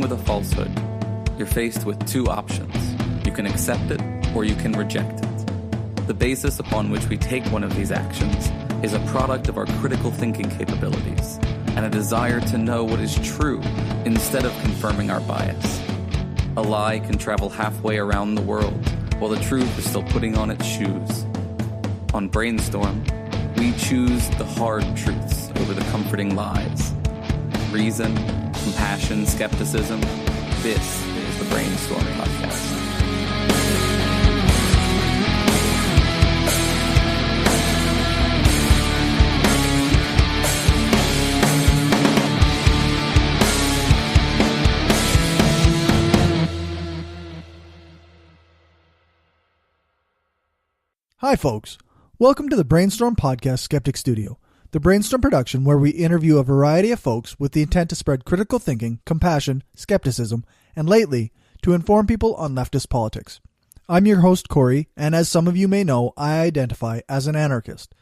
dealing with a falsehood, you're faced with two options. You can accept it or you can reject it. The basis upon which we take one of these actions is a product of our critical thinking capabilities and a desire to know what is true instead of confirming our bias. A lie can travel halfway around the world while the truth is still putting on its shoes. On Brainstorm, we choose the hard truths over the comforting lies. Reason, compassion, skepticism. This is the Brainstorm podcast. Hi folks, welcome to the Brainstorm podcast Skeptic Studio, the Brainstorm production where we interview a variety of folks with the intent to spread critical thinking, compassion, skepticism, and lately, to inform people on leftist politics. I'm your host Cory, and as some of you may know, I identify as an anarchist.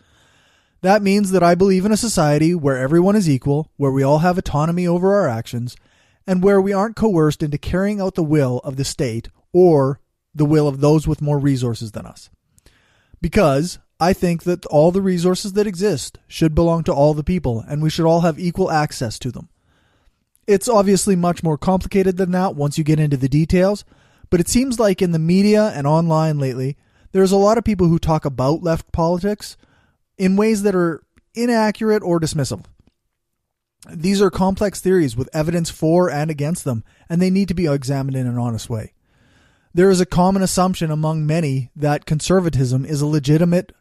That means that I believe in a society where everyone is equal, where we all have autonomy over our actions, and where we aren't coerced into carrying out the will of the state or the will of those with more resources than us. Because I think that all the resources that exist should belong to all the people, and we should all have equal access to them. It's obviously much more complicated than that once you get into the details, but it seems like in the media and online lately, there's a lot of people who talk about left politics in ways that are inaccurate or dismissive. These are complex theories with evidence for and against them, and they need to be examined in an honest way. There is a common assumption among many that conservatism is a legitimate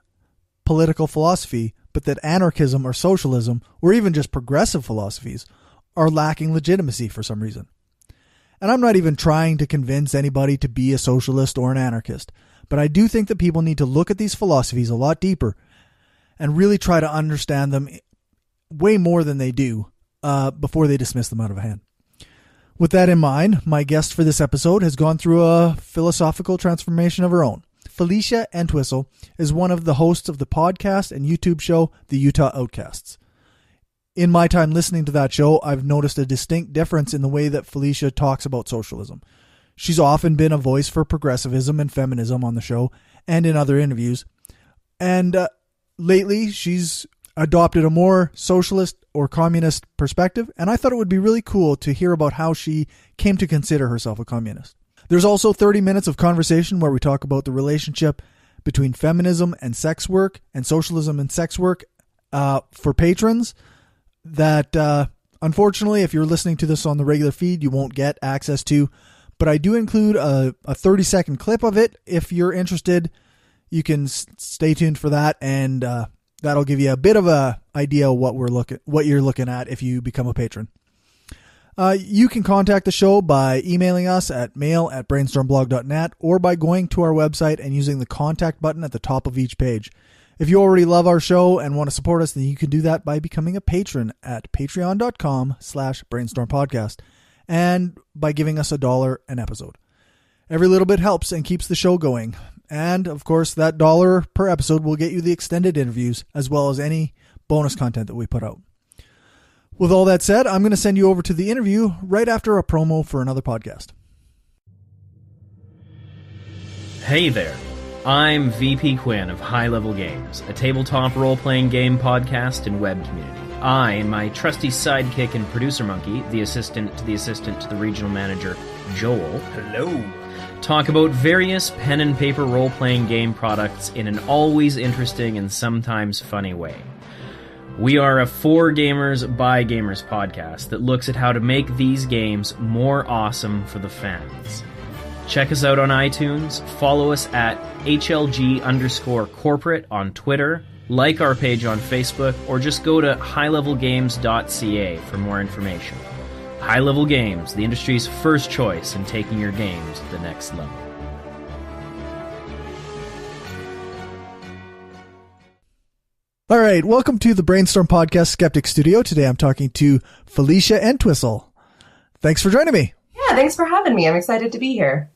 political philosophy, but that anarchism or socialism, or even just progressive philosophies, are lacking legitimacy for some reason. And I'm not even trying to convince anybody to be a socialist or an anarchist, but I do think that people need to look at these philosophies a lot deeper and really try to understand them way more than they do before they dismiss them out of hand. With that in mind, my guest for this episode has gone through a philosophical transformation of her own. Felicia Entwistle is one of the hosts of the podcast and YouTube show, The Utah Outcasts. In my time listening to that show, I've noticed a distinct difference in the way that Felicia talks about socialism. She's often been a voice for progressivism and feminism on the show and in other interviews. And lately, she's adopted a more socialist or communist perspective, and I thought it would be really cool to hear about how she came to consider herself a communist. There's also 30 minutes of conversation where we talk about the relationship between feminism and sex work and socialism and sex work for patrons that unfortunately, if you're listening to this on the regular feed, you won't get access to, but I do include a 30-second clip of it. If you're interested, you can stay tuned for that, and that'll give you a bit of a idea of what you're looking at if you become a patron. You can contact the show by emailing us at mail@brainstormblog.net or by going to our website and using the contact button at the top of each page. If you already love our show and want to support us, then you can do that by becoming a patron at patreon.com/brainstormpodcast and by giving us $1 an episode. Every little bit helps and keeps the show going. And, of course, that $1 per episode will get you the extended interviews as well as any bonus content that we put out. With all that said, I'm going to send you over to the interview right after a promo for another podcast. Hey there. I'm VP Quinn of High Level Games, a tabletop role-playing game podcast and web community. I and my trusty sidekick and producer monkey, the assistant to the regional manager, Joel. Hello. Talk about various pen and paper role-playing game products in an always interesting and sometimes funny way. We are a for gamers by gamers podcast that looks at how to make these games more awesome for the fans. Check us out on iTunes, follow us at HLG_corporate on Twitter, like our page on Facebook, or just go to highlevelgames.ca for more information. High Level Games, the industry's first choice in taking your games to the next level. All right, welcome to the Brainstorm Podcast Skeptic Studio. Today I'm talking to Felicia Entwistle. Thanks for joining me. Yeah, thanks for having me. I'm excited to be here.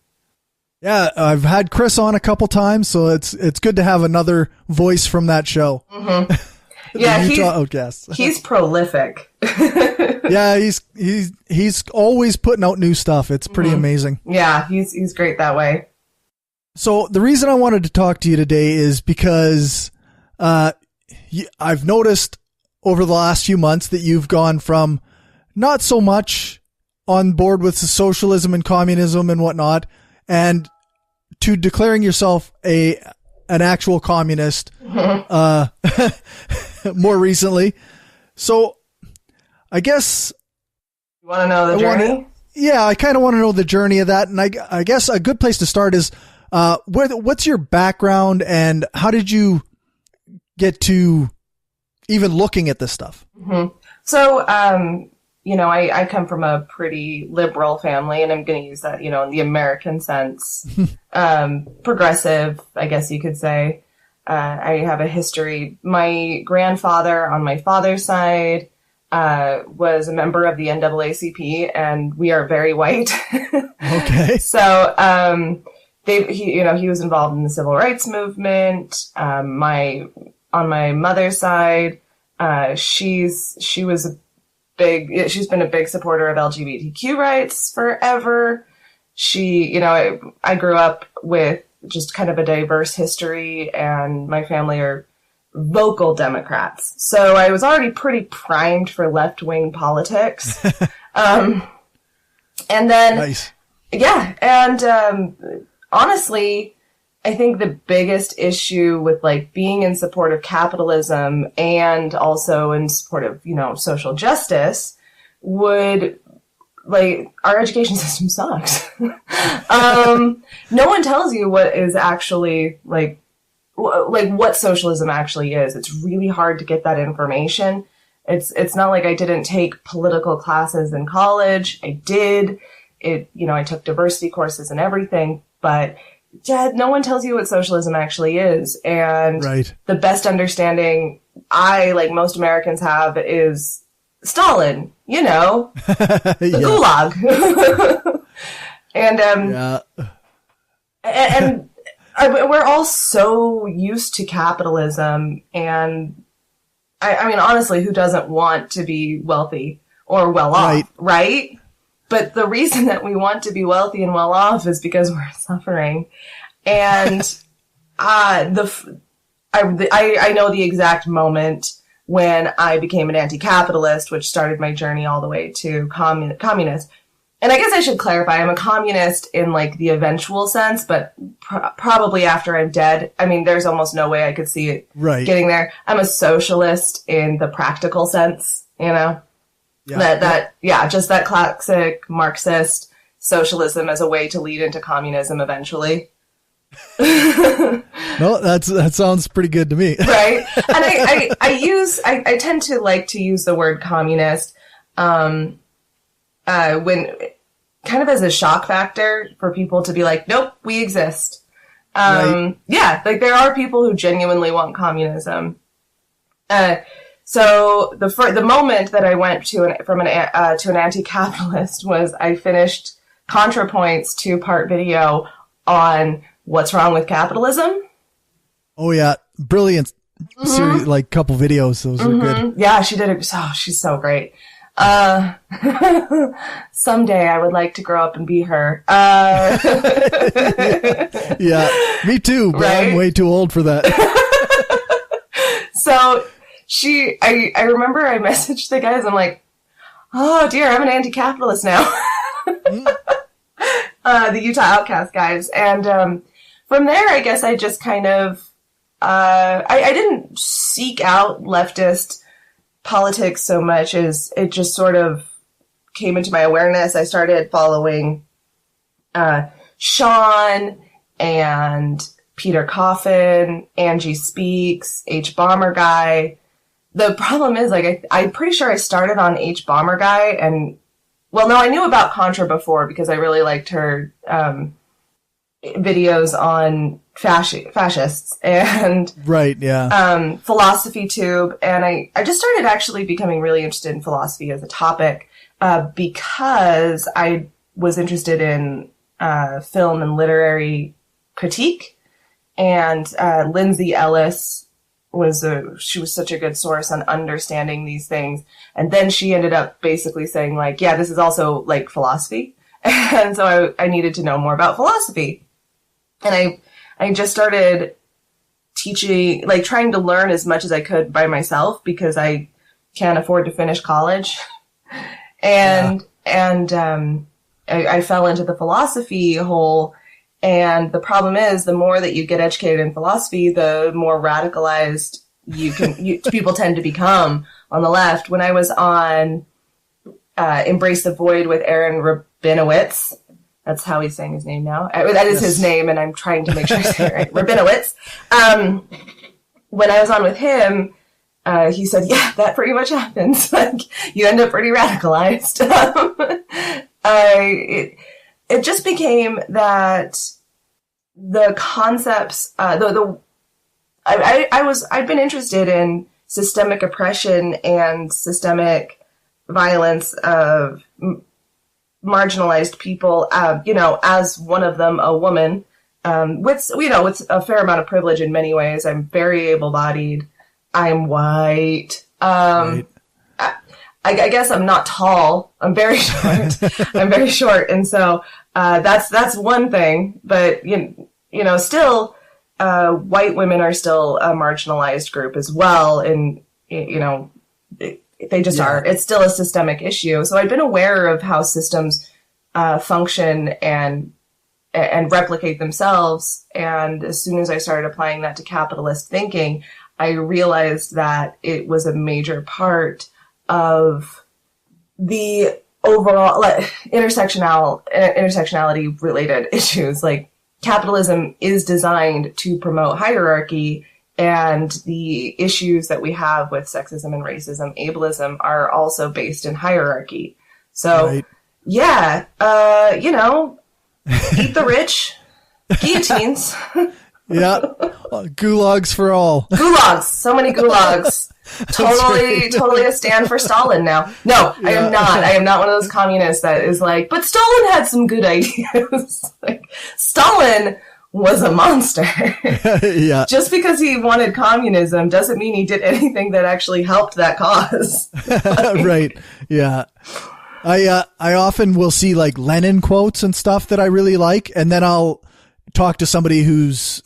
Yeah, I've had Chris on a couple times, so it's good to have another voice from that show. Mm-hmm. Yeah, the Utah Outcasts. He's prolific. Yeah, he's always putting out new stuff. It's pretty amazing. Yeah, he's great that way. So the reason I wanted to talk to you today is because I've noticed over the last few months that you've gone from not so much on board with socialism and communism and whatnot, and to declaring yourself an actual communist more recently. So I guess you want to know the journey? I kind of want to know the journey of that. And I guess a good place to start is what's your background and how did you get to even looking at this stuff? Mm-hmm. So, I come from a pretty liberal family, and I'm going to use that, in the American sense. Progressive, I guess you could say. I have a history. My grandfather on my father's side was a member of the NAACP, and we are very white. Okay. So, he was involved in the civil rights movement. On my mother's side, she's been a big supporter of LGBTQ rights forever. I grew up with just kind of a diverse history, and my family are vocal Democrats. So I was already pretty primed for left-wing politics. And then, nice. Yeah. And, honestly, I think the biggest issue with being in support of capitalism and also in support of, social justice would our education system sucks. No one tells you what is actually what socialism actually is. It's really hard to get that information. It's not like I didn't take political classes in college. I did. I took diversity courses and everything, but no one tells you what socialism actually is. And right. The best understanding like most Americans have is Stalin, the Gulag. And we're all so used to capitalism. And I mean, honestly, who doesn't want to be wealthy or well off, right? But the reason that we want to be wealthy and well off is because we're suffering. And I know the exact moment when I became an anti-capitalist, which started my journey all the way to communist. And I guess I should clarify, I'm a communist in the eventual sense, but probably after I'm dead. I mean, there's almost no way I could see it getting there. I'm a socialist in the practical sense, Yeah. Just that classic Marxist socialism as a way to lead into communism eventually. No, that sounds pretty good to me. Right. And I tend to like to use the word communist, when kind of as a shock factor for people to be like, nope, we exist. Right. Yeah. There are people who genuinely want communism. So the moment that I went to an anti-capitalist was I finished ContraPoint's 2-part video on what's wrong with capitalism. Oh yeah, brilliant series, couple videos. Those are good. Yeah, she did it. Oh, she's so great. Someday I would like to grow up and be her. Yeah, me too. But right? I'm way too old for that. So. I remember I messaged the guys. I'm like, oh dear, I'm an anti-capitalist now. The Utah Outcasts guys. And, from there, I guess I just kind of, I didn't seek out leftist politics so much as it just sort of came into my awareness. I started following, Sean and Peter Coffin, Angie Speaks, H. Bomber Guy. The problem is, I'm pretty sure I started on H. Bomber Guy, and, I knew about Contra before because I really liked her, videos on fascists and, right, yeah. Philosophy Tube. And I just started actually becoming really interested in philosophy as a topic, because I was interested in, film and literary critique, and, Lindsay Ellis, she was such a good source on understanding these things. And then she ended up basically saying like, yeah, this is also like philosophy. And so I needed to know more about philosophy. And I just started teaching, like trying to learn as much as I could by myself because I can't afford to finish college. And I fell into the philosophy hole. And the problem is, the more that you get educated in philosophy, the more radicalized people tend to become on the left. When I was on Embrace the Void with Aaron Rabinowitz, that's how he's saying his name now. That is his name, and I'm trying to make sure I say it right. Rabinowitz. When I was on with him, he said, yeah, that pretty much happens. Like, you end up pretty radicalized. It just became that the concepts, I'd been interested in systemic oppression and systemic violence of marginalized people, as one of them, a woman, with a fair amount of privilege in many ways. I'm very able-bodied. I'm white. Right. I guess I'm not tall. I'm very short. I'm very short. And so, that's one thing, but still, white women are still a marginalized group as well. And, they just are. It's still a systemic issue. So I've been aware of how systems, function and replicate themselves. And as soon as I started applying that to capitalist thinking, I realized that it was a major part of the overall intersectionality related issues. Like, capitalism is designed to promote hierarchy, and the issues that we have with sexism and racism, ableism, are also based in hierarchy. So, eat the rich, guillotines. Yeah, gulags for all. Gulags, so many gulags. Totally a stand for Stalin now. No, I am not. I am not one of those communists that is like, but Stalin had some good ideas. Like, Stalin was a monster. Yeah. Just because he wanted communism doesn't mean he did anything that actually helped that cause. Right. Yeah. I often will see like Lenin quotes and stuff that I really like, and then I'll talk to somebody who's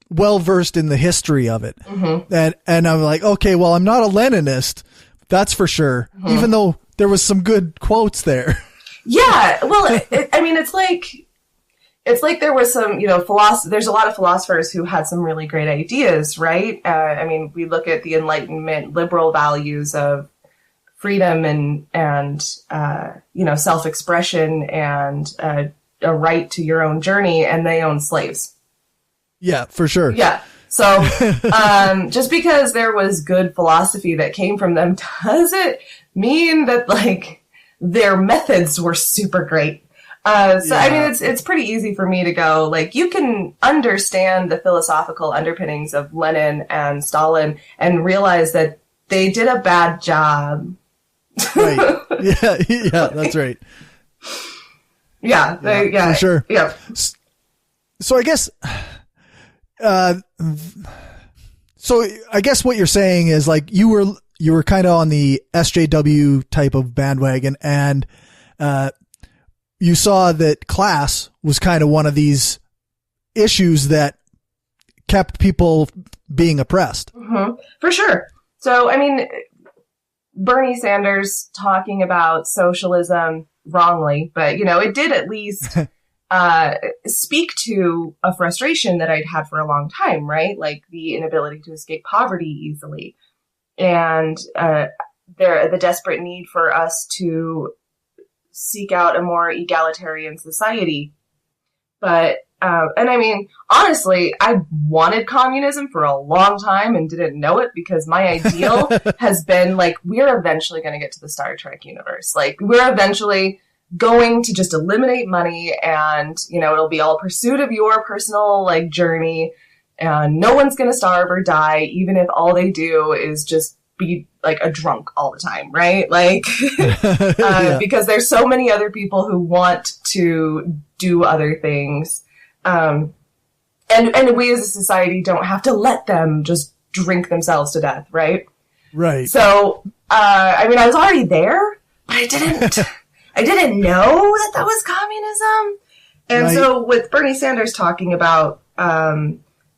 well versed in the history of it. Mm-hmm. And I'm like, okay, well, I'm not a Leninist, that's for sure. Mm-hmm. Even though there was some good quotes there. Yeah. Well, it's like there was some, there's a lot of philosophers who had some really great ideas, right? We look at the Enlightenment liberal values of freedom and self-expression and a right to your own journey, and they own slaves. Yeah, for sure. Yeah. So, just because there was good philosophy that came from them doesn't mean that like their methods were super great. It's pretty easy for me to go like, you can understand the philosophical underpinnings of Lenin and Stalin and realize that they did a bad job. Right. Yeah, that's right. Yeah, for sure. Yeah. So I guess, what you're saying is like you were kind of on the SJW type of bandwagon, and you saw that class was kind of one of these issues that kept people being oppressed. Mm-hmm. For sure. So, Bernie Sanders talking about socialism wrongly, but, it did at least speak to a frustration that I'd had for a long time, right? Like the inability to escape poverty easily, and the desperate need for us to seek out a more egalitarian society. But honestly, I wanted communism for a long time and didn't know it, because my ideal has been like, we're eventually going to get to the Star Trek universe. Like, we're eventually going to just eliminate money, and, it'll be all pursuit of your personal like journey, and no one's going to starve or die, even if all they do is just be like a drunk all the time, right? Like, because there's so many other people who want to do other things. And we as a society don't have to let them just drink themselves to death, right? Right. So, I mean, I was already there, but I didn't know that was communism. And right. So with Bernie Sanders talking about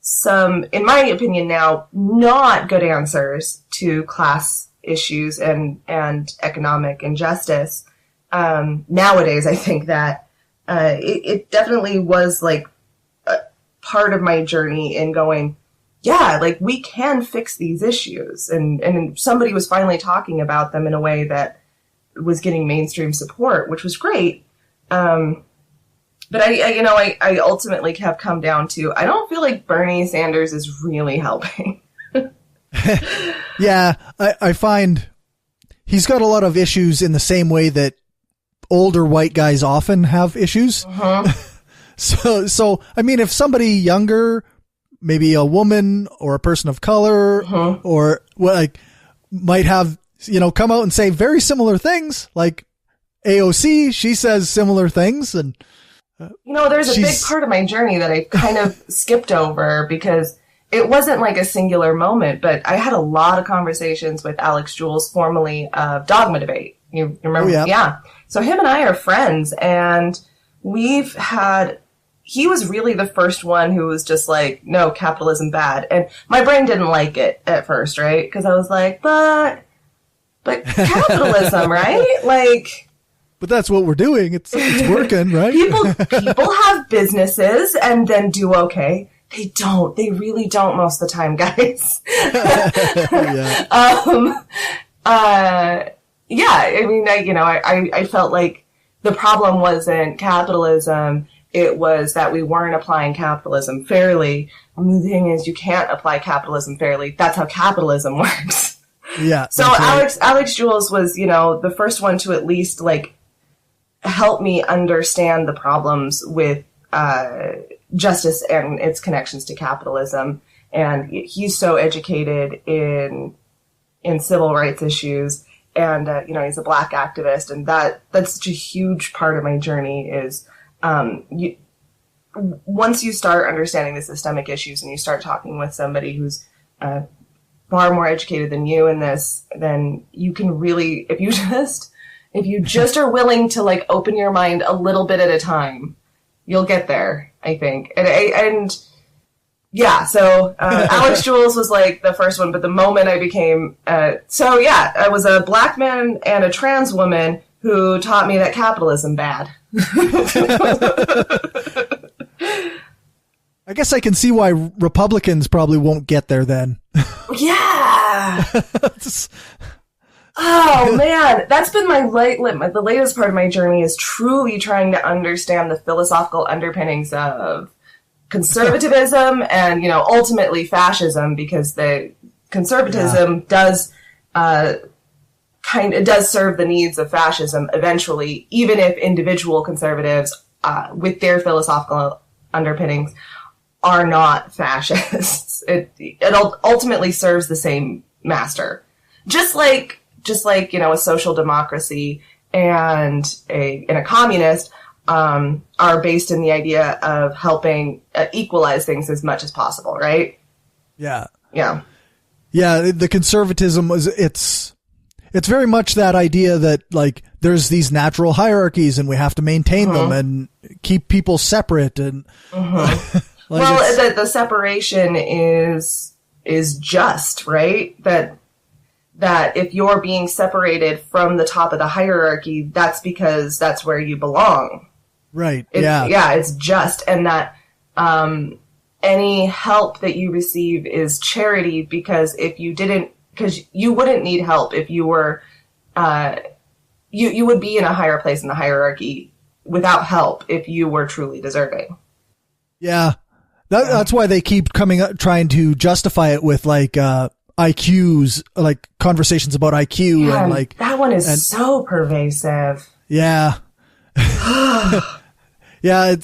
some, in my opinion now, not good answers to class issues and economic injustice, nowadays I think that it definitely was like a part of my journey in going, yeah, like we can fix these issues. And somebody was finally talking about them in a way that was getting mainstream support, which was great. But I ultimately have come down to, I don't feel like Bernie Sanders is really helping. Yeah, I find he's got a lot of issues in the same way that older white guys often have issues. Uh-huh. So, I mean, if somebody younger, maybe a woman or a person of color, uh-huh, or like might have, come out and say very similar things, like AOC, she says similar things. And, there's a big part of my journey that I kind of skipped over because it wasn't like a singular moment, but I had a lot of conversations with Alex Jules, formerly of Dogma Debate. You remember? Oh, yeah. So him and I are friends, and he was really the first one who was just like, no, capitalism bad. And my brain didn't like it at first, right? Because I was like, but capitalism, right? Like, but that's what we're doing. It's working, right? People have businesses and then do okay. They don't. They really don't most of the time, guys. Yeah. I mean, I felt like the problem wasn't capitalism. It was that we weren't applying capitalism fairly. And the thing is, you can't apply capitalism fairly. That's how capitalism works. Yeah. So Alex Jules was, the first one to at least like help me understand the problems with justice and its connections to capitalism. And he's so educated in civil rights issues, and he's a Black activist, and that's such a huge part of my journey. Is once you start understanding the systemic issues and you start talking with somebody who's far more educated than you in this, then you can really, if you just are willing to like open your mind a little bit at a time, you'll get there, I think. So Alex Jules was like the first one, but the moment I became, I was a Black man and a trans woman who taught me that capitalism bad. I guess I can see why Republicans probably won't get there then. Yeah. Oh man, that's been the latest part of my journey is truly trying to understand the philosophical underpinnings of conservatism and, ultimately fascism, because the conservatism does serve the needs of fascism eventually, even if individual conservatives with their philosophical underpinnings are not fascists. It ultimately serves the same master. Just like a social democracy and a communist are based in the idea of helping equalize things as much as possible, right? Yeah. Yeah. Yeah, the conservatism it's very much that idea that like there's these natural hierarchies and we have to maintain them and keep people separate and the separation is just, right? That if you're being separated from the top of the hierarchy, that's because that's where you belong. Right. It's just, and that any help that you receive is charity, because you wouldn't need help if you were, you would be in a higher place in the hierarchy without help if you were truly deserving. Yeah. That's why they keep coming up trying to justify it with like IQs, like conversations about IQ, and like that one is so pervasive. Yeah. Yeah,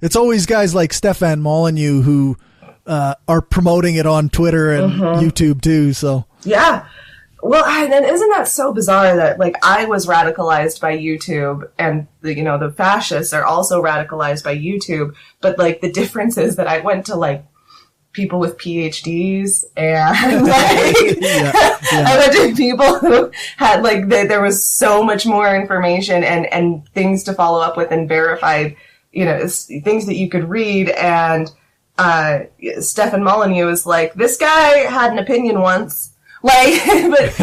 it's always guys like Stefan Molyneux who are promoting it on Twitter and YouTube too. So yeah. Well, then isn't that so bizarre that like I was radicalized by YouTube, and the fascists are also radicalized by YouTube, but like the difference is that I went to like people with PhDs and like a bunch of people who had like there was so much more information and things to follow up with and verified, things that you could read. And Stefan Molyneux is like, this guy had an opinion once, like, but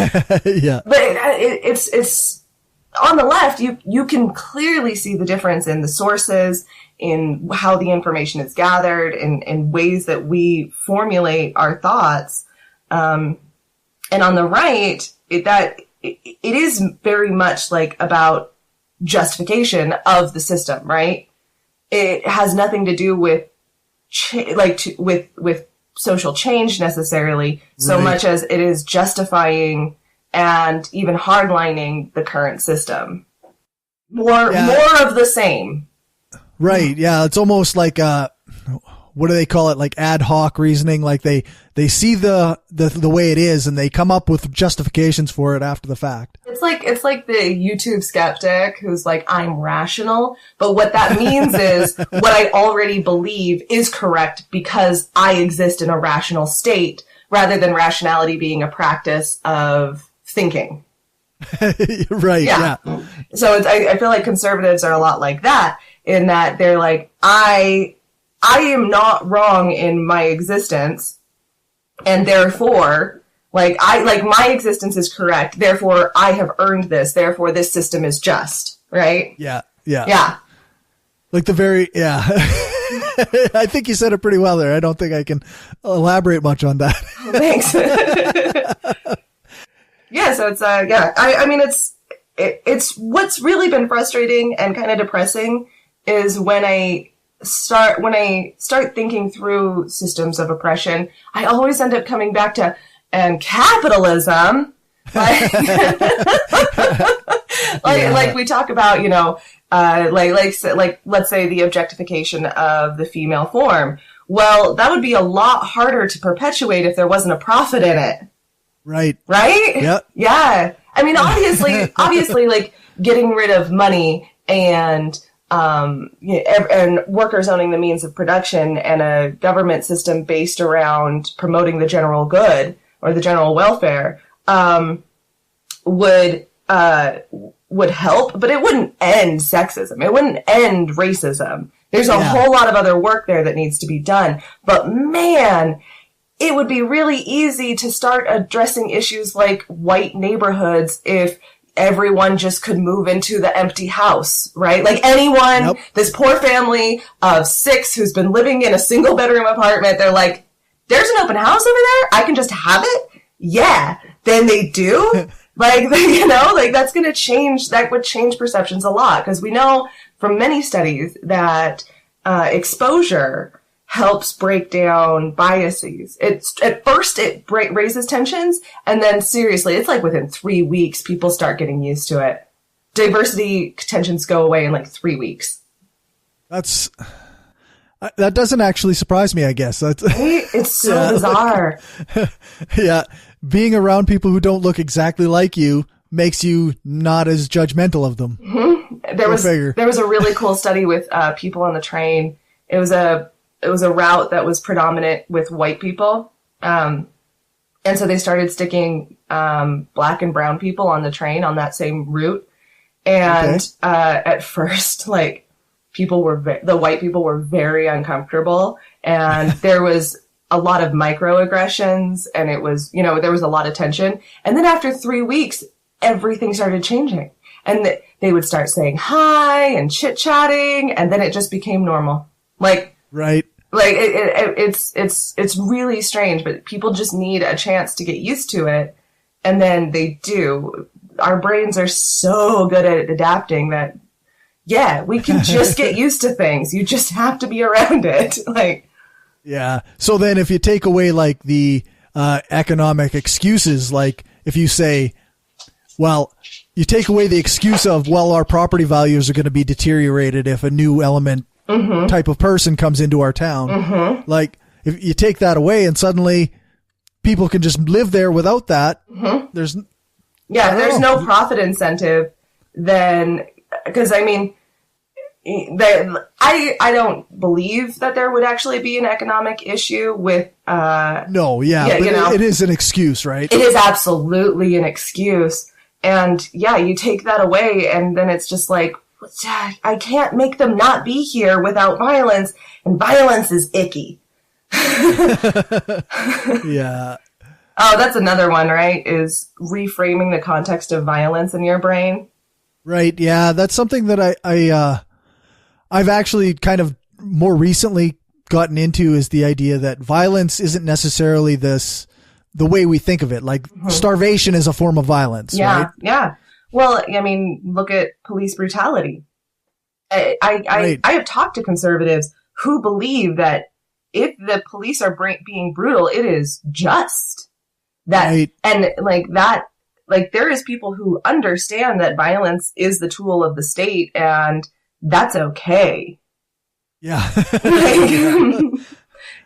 it's on the left. You can clearly see the difference in the sources, in how the information is gathered, in ways that we formulate our thoughts. And on the right, it is very much like about justification of the system, right? It has nothing to do with with social change necessarily, so much as it is justifying and even hardlining the current system. More of the same. Right. Yeah. It's almost like, what do they call it? Like ad hoc reasoning. Like they see the way it is and they come up with justifications for it after the fact. It's like the YouTube skeptic who's like, I'm rational. But what that means is what I already believe is correct because I exist in a rational state, rather than rationality being a practice of thinking. Right. Yeah. So I feel like conservatives are a lot like that, in that they're like, I am not wrong in my existence, and therefore, my existence is correct. Therefore, I have earned this. Therefore, this system is just. Right? Yeah. Like I think you said it pretty well there. I don't think I can elaborate much on that. Thanks. Yeah. So it's I mean, it's what's really been frustrating and kind of depressing is when I start thinking through systems of oppression, I always end up coming back to capitalism. Like we talk about, let's say the objectification of the female form. Well, that would be a lot harder to perpetuate if there wasn't a profit in it. Right. Yep. Yeah. I mean, obviously, like getting rid of money and workers owning the means of production and a government system based around promoting the general good or the general welfare, would help, but it wouldn't end sexism. It wouldn't end racism. There's a whole lot of other work there that needs to be done. But man, it would be really easy to start addressing issues like white neighborhoods if everyone just could move into the empty house, right? Like anyone, this poor family of 6 who's been living in a single bedroom apartment, they're like, there's an open house over there? I can just have it? Yeah. Then they do? That's going to change, that would change perceptions a lot. Because we know from many studies that exposure helps break down biases. At first it raises tensions, and then seriously, it's like within 3 weeks, people start getting used to it. Diversity tensions go away in like 3 weeks. That doesn't actually surprise me, I guess. It's so bizarre. Yeah. Being around people who don't look exactly like you makes you not as judgmental of them. Mm-hmm. There was a really cool study with people on the train. It was a route that was predominant with white people. And so they started sticking black and brown people on the train on that same route. And at first, like, the white people were very uncomfortable. And there was a lot of microaggressions, and it was, there was a lot of tension. And then after 3 weeks, everything started changing. And they would start saying hi and chit-chatting, and then it just became normal. Like, right. Like it's really strange, but people just need a chance to get used to it, and then they do. Our brains are so good at adapting that, we can just get used to things. You just have to be around it. Yeah. So then if you take away like the economic excuses, like if you say, well, you take away the excuse of, well, our property values are going to be deteriorated if a new element type of person comes into our town. Mm-hmm. Like if you take that away and suddenly people can just live there without that, there's no profit incentive then, because I mean, I don't believe that there would actually be an economic issue with, no, yeah, but it is an excuse, right? It is absolutely an excuse. And yeah, you take that away and then it's just like, I can't make them not be here without violence, and violence is icky. Yeah. Oh, that's another one, right? Is reframing the context of violence in your brain. Right. Yeah. That's something that I've actually kind of more recently gotten into, is the idea that violence isn't necessarily the way we think of it. Like starvation is a form of violence. Yeah. Right? Yeah. Well, I mean, look at police brutality. I have talked to conservatives who believe that if the police are being brutal, it is just that, right. And there is people who understand that violence is the tool of the state, and that's okay. Yeah.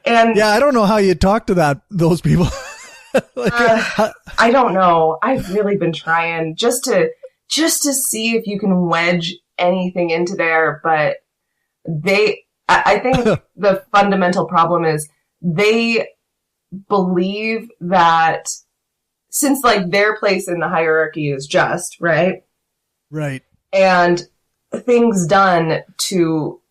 And yeah, I don't know how you talk to those people. I don't know. I've really been trying just to see if you can wedge anything into there, but I think the fundamental problem is they believe that since their place in the hierarchy is just, right? Right. And things done to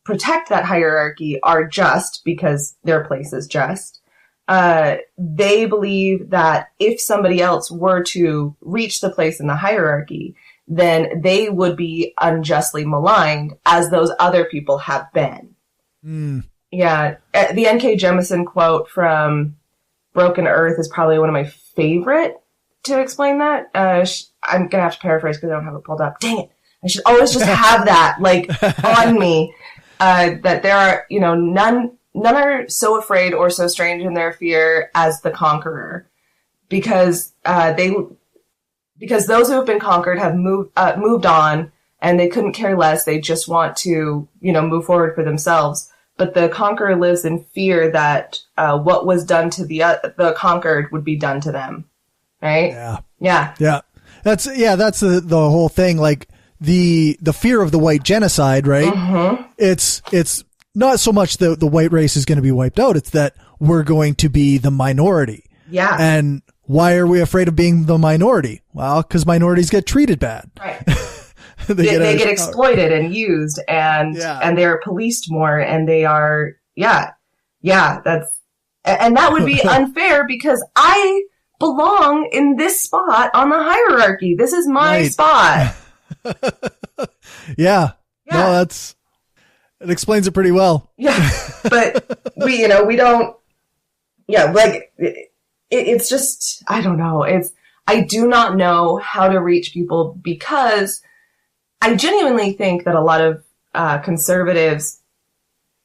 protect that hierarchy are just because their place is just. They believe that if somebody else were to reach the place in the hierarchy, then they would be unjustly maligned, as those other people have been. Mm. Yeah. The N.K. Jemisin quote from Broken Earth is probably one of my favorite to explain that. I'm going to have to paraphrase because I don't have it pulled up. Dang it. I should always just have that on me. That there are, none are so afraid or so strange in their fear as the conqueror, because those who have been conquered have moved on, and they couldn't care less. They just want to, move forward for themselves. But the conqueror lives in fear that what was done to the conquered would be done to them. Right? Yeah. Yeah. Yeah. That's the whole thing. Like the fear of the white genocide, right? Mm-hmm. It's not so much the white race is going to be wiped out. It's that we're going to be the minority. Yeah. And why are we afraid of being the minority? Well, because minorities get treated bad. Right. they get exploited and used, and they're policed more, and they are, and that would be unfair because I belong in this spot on the hierarchy. This is my spot. Yeah. No, it explains it pretty well. Yeah. But we don't, it's just, I don't know. I do not know how to reach people, because I genuinely think that a lot of conservatives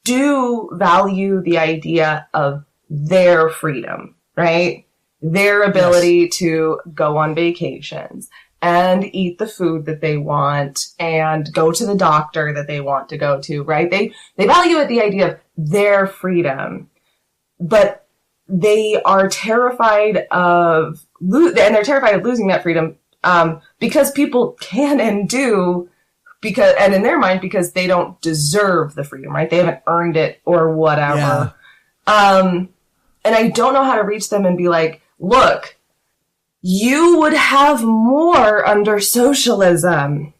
do value the idea of their freedom, right? Their ability to go on vacations and eat the food that they want and go to the doctor that they want to go to, right? They value it, the idea of their freedom, but they are terrified of losing that freedom, because people can and do, and in their mind, because they don't deserve the freedom, right? They haven't earned it or whatever. Yeah. And I don't know how to reach them and be like, look, you would have more under socialism.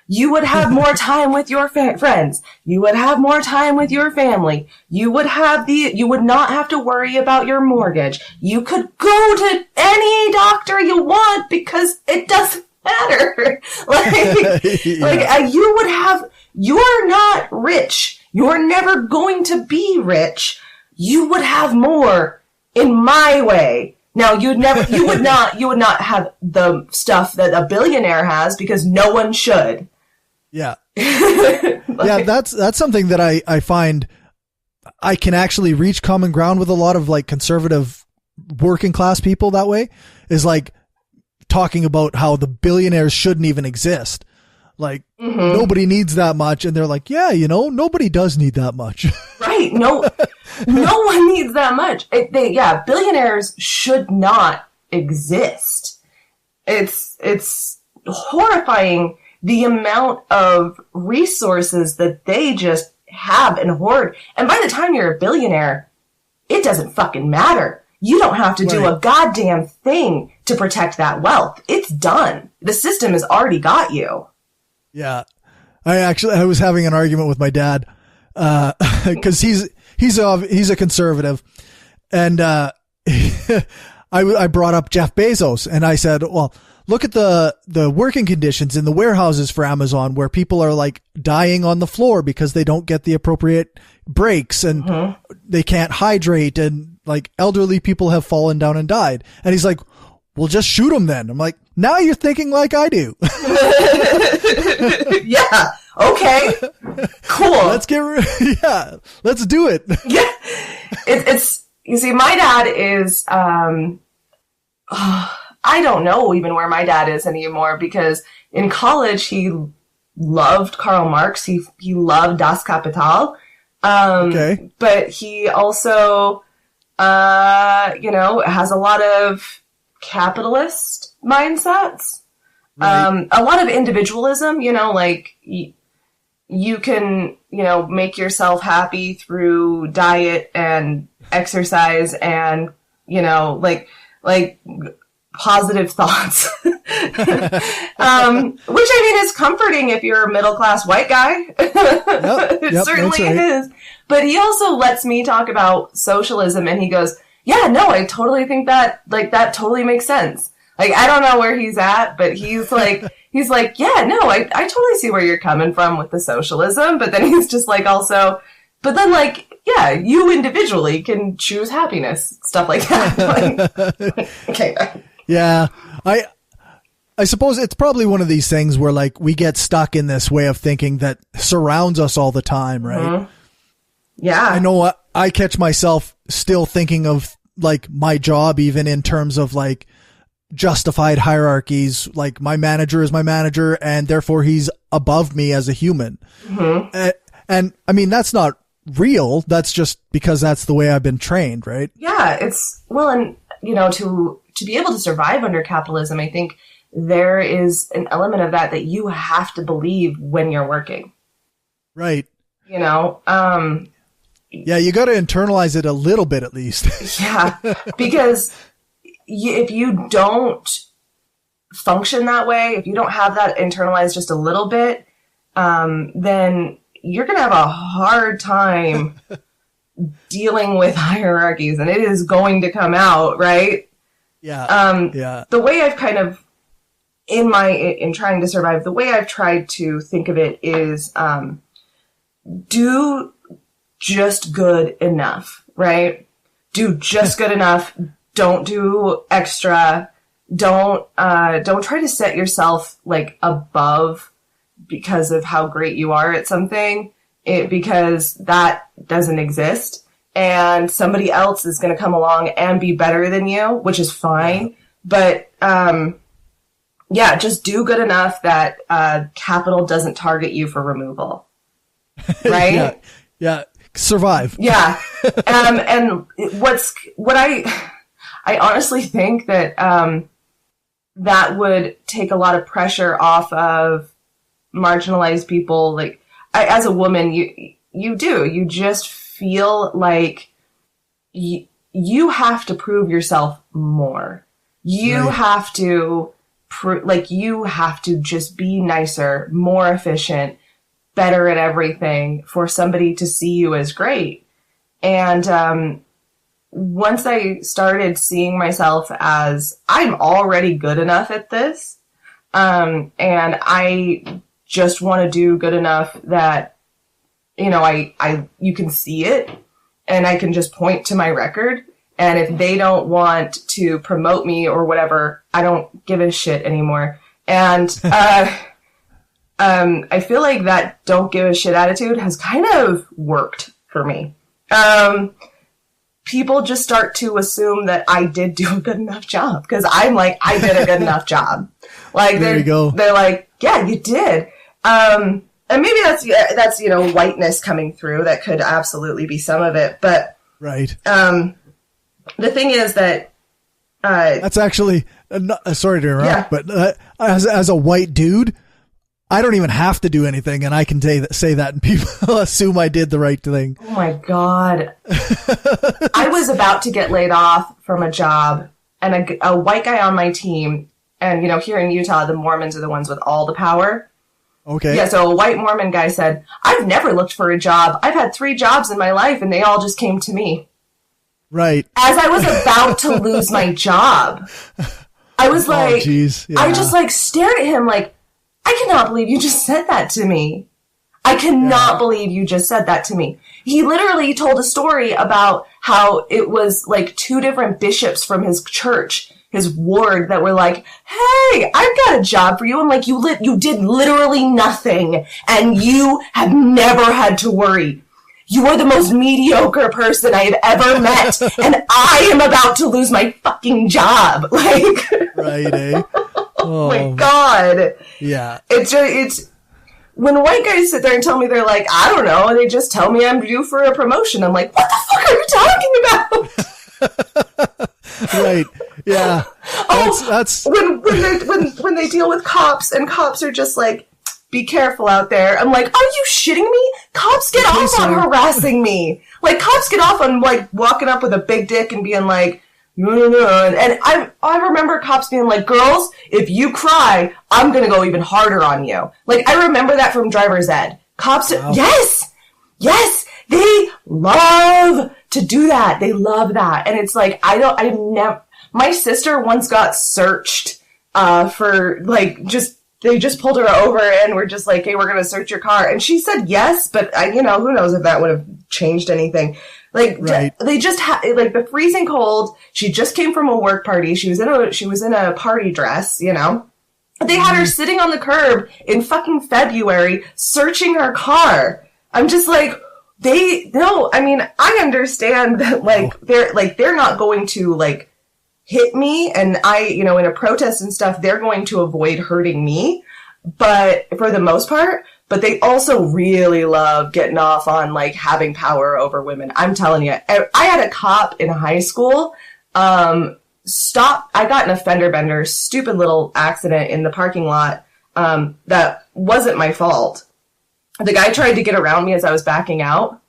You would have more time with your friends. You would have more time with your family. You would not have to worry about your mortgage. You could go to any doctor you want because it doesn't matter. You're not rich. You're never going to be rich. You would have more in my way. Now, you would not have the stuff that a billionaire has, because no one should. Yeah. Yeah, that's something that I find I can actually reach common ground with a lot of conservative working class people that way, is talking about how the billionaires shouldn't even exist. Nobody needs that much. And they're like, yeah, nobody does need that much. Right. No one needs that much. Billionaires should not exist. It's horrifying the amount of resources that they just have and hoard. And by the time you're a billionaire, it doesn't fucking matter. You don't have to do a goddamn thing to protect that wealth. It's done. The system has already got you. Yeah. I was having an argument with my dad, cause he's a conservative, and, I brought up Jeff Bezos, and I said, well, look at the working conditions in the warehouses for Amazon, where people are like dying on the floor because they don't get the appropriate breaks, and they can't hydrate, and like elderly people have fallen down and died. And he's like, well, just shoot them then. I'm like, now you're thinking like I do. Yeah. Okay. Cool. Let's do it. Yeah. It's, you see, my dad is, I don't know even where my dad is anymore, because in college he loved Karl Marx. He loved Das Kapital. But he also, has a lot of capitalist mindsets. Right. A lot of individualism, like you can, make yourself happy through diet and exercise and, like positive thoughts, which I mean is comforting if you're a middle-class white guy. It certainly is. But he also lets me talk about socialism, and he goes, yeah, no, I totally think that, that totally makes sense. I don't know where he's at, but he's like, yeah, no, I totally see where you're coming from with the socialism. But then he's just but then yeah, you individually can choose happiness, stuff like that. Okay. Yeah. I suppose it's probably one of these things where we get stuck in this way of thinking that surrounds us all the time, right? Mm-hmm. Yeah. I know I catch myself still thinking of my job, even in terms of justified hierarchies, my manager is my manager and therefore he's above me as a human. Mm-hmm. And I mean, that's not real. That's just because that's the way I've been trained, right? Yeah, and to be able to survive under capitalism, I think there is an element of that you have to believe when you're working. Right. Yeah, you got to internalize it a little bit at least. Yeah, because if you don't function that way, if you don't have that internalized just a little bit, then you're going to have a hard time dealing with hierarchies, and it is going to come out, right? Yeah. The way I've kind of, in trying to survive, the way I've tried to think of it is, do just good enough, right? Do just good enough. Don't do extra. Don't try to set yourself above because of how great you are at something, because that doesn't exist. And somebody else is going to come along and be better than you, which is fine. But, just do good enough that, capital doesn't target you for removal. Right? Yeah. Survive. Yeah. And what I honestly think that, that would take a lot of pressure off of marginalized people. As a woman, you just feel like you have to prove yourself more. You have to you have to just be nicer, more efficient, better at everything for somebody to see you as great. And, once I started seeing myself as I'm already good enough at this, and I just want to do good enough that, you can see it and I can just point to my record. And if they don't want to promote me or whatever, I don't give a shit anymore. And, I feel like that don't give a shit attitude has kind of worked for me. People just start to assume that I did do a good enough job because I'm I did a good enough job. There you go. They're like, yeah, you did. And maybe that's, whiteness coming through. That could absolutely be some of it. But, right. The thing is that, that's actually, sorry to interrupt, but, as a white dude, I don't even have to do anything, and I can say that, and people assume I did the right thing. Oh my God. I was about to get laid off from a job, and a white guy on my team, and, you know, here in Utah, the Mormons are the ones with all the power. Okay. Yeah, so a white Mormon guy said, I've never looked for a job. I've had 3 jobs in my life, and they all just came to me. Right. As I was about to lose my job. I was like, oh, geez. Yeah. I just like stared at him like, I cannot believe you just said that to me. I cannot believe you just said that to me. He literally told a story about how it was like 2 different bishops from his church, his ward, that were like, hey, I've got a job for you. I'm like, you did literally nothing, and you have never had to worry. You are the most mediocre person I have ever met, and I am about to lose my fucking job. Like, right, eh? Oh my God. Yeah. It's when white guys sit there and tell me they're like, I don't know, and they just tell me I'm due for a promotion. I'm like, what the fuck are you talking about? Right. Yeah. That's when they deal with cops, and cops are just like, be careful out there. I'm like, are you shitting me? Cops get off on harassing me. Like, cops get off on like walking up with a big dick and being like, no. And I remember cops being like, girls, if you cry, I'm going to go even harder on you. Like, I remember that from driver's ed. Cops, wow. Yes, they love to do that. They love that. And it's like, my sister once got searched, for like, they just pulled her over and were just like, hey, we're going to search your car. And she said yes, but who knows if that would have changed anything. Like, right. They just like the freezing cold. She just came from a work party. She was in a party dress, you know. They had her sitting on the curb in fucking February searching her car. I'm just like, I understand that they're not going to like hit me, and in a protest and stuff, they're going to avoid hurting me, but for the most part. But they also really love getting off on, like, having power over women. I'm telling you. I had a cop in high school I got in a fender bender, stupid little accident in the parking lot that wasn't my fault. The guy tried to get around me as I was backing out.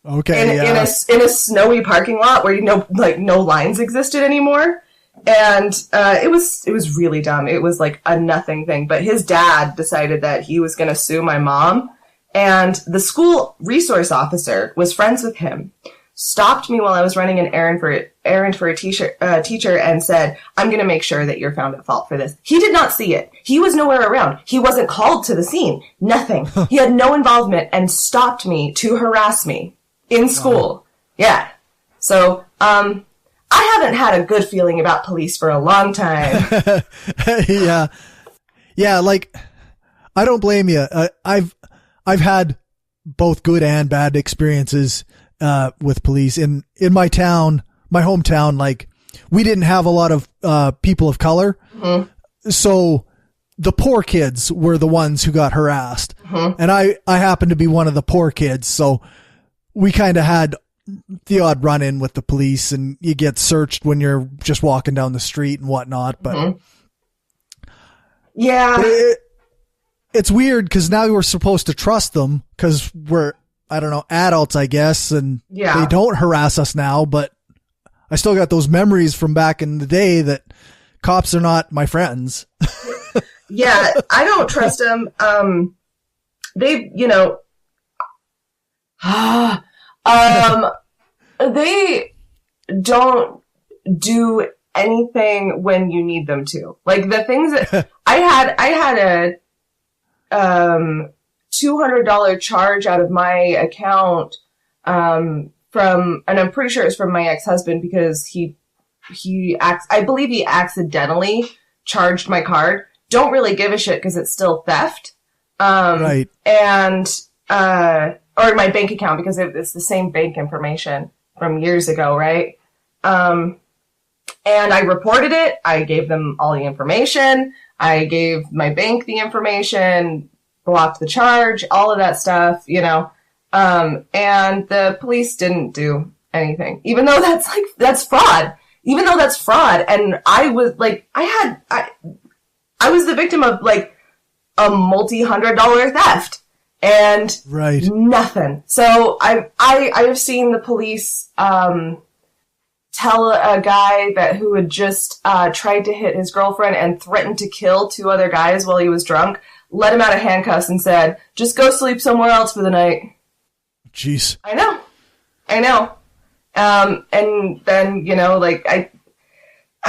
Okay, in a snowy parking lot where no lines existed anymore. And it was really dumb. It was like a nothing thing. But his dad decided that he was going to sue my mom. And the school resource officer was friends with him, stopped me while I was running an errand for a teacher and said, I'm going to make sure that you're found at fault for this. He did not see it. He was nowhere around. He wasn't called to the scene. Nothing. He had no involvement and stopped me to harass me in school. Wow. Yeah. So, I haven't had a good feeling about police for a long time. Yeah. Yeah, like, I don't blame you. I've had both good and bad experiences with police. In my town, my hometown, like, we didn't have a lot of people of color. Mm-hmm. So the poor kids were the ones who got harassed. Mm-hmm. And I happened to be one of the poor kids. So we kind of had the odd run in with the police, and you get searched when you're just walking down the street and whatnot. But mm-hmm. Yeah, it's weird because now we're supposed to trust them because we're, I don't know, adults, I guess. And they don't harass us now, but I still got those memories from back in the day that cops are not my friends. Yeah. I don't trust them. They don't do anything when you need them to. Like the things that I had a $200 charge out of my account and I'm pretty sure it's from my ex-husband because I believe he accidentally charged my card. Don't really give a shit because it's still theft. Right. And or my bank account because it's the same bank information from years ago, right? And I reported it. I gave them all the information. I gave my bank the information, blocked the charge, all of that stuff, and the police didn't do anything, even though that's fraud. Even though that's fraud. And I was like, I was the victim of like a multi-$100 theft and nothing. So I have seen the police tell a guy who had just tried to hit his girlfriend and threatened to kill 2 other guys while he was drunk, let him out of handcuffs and said, just go sleep somewhere else for the night. Jeez. I know. And then, like, I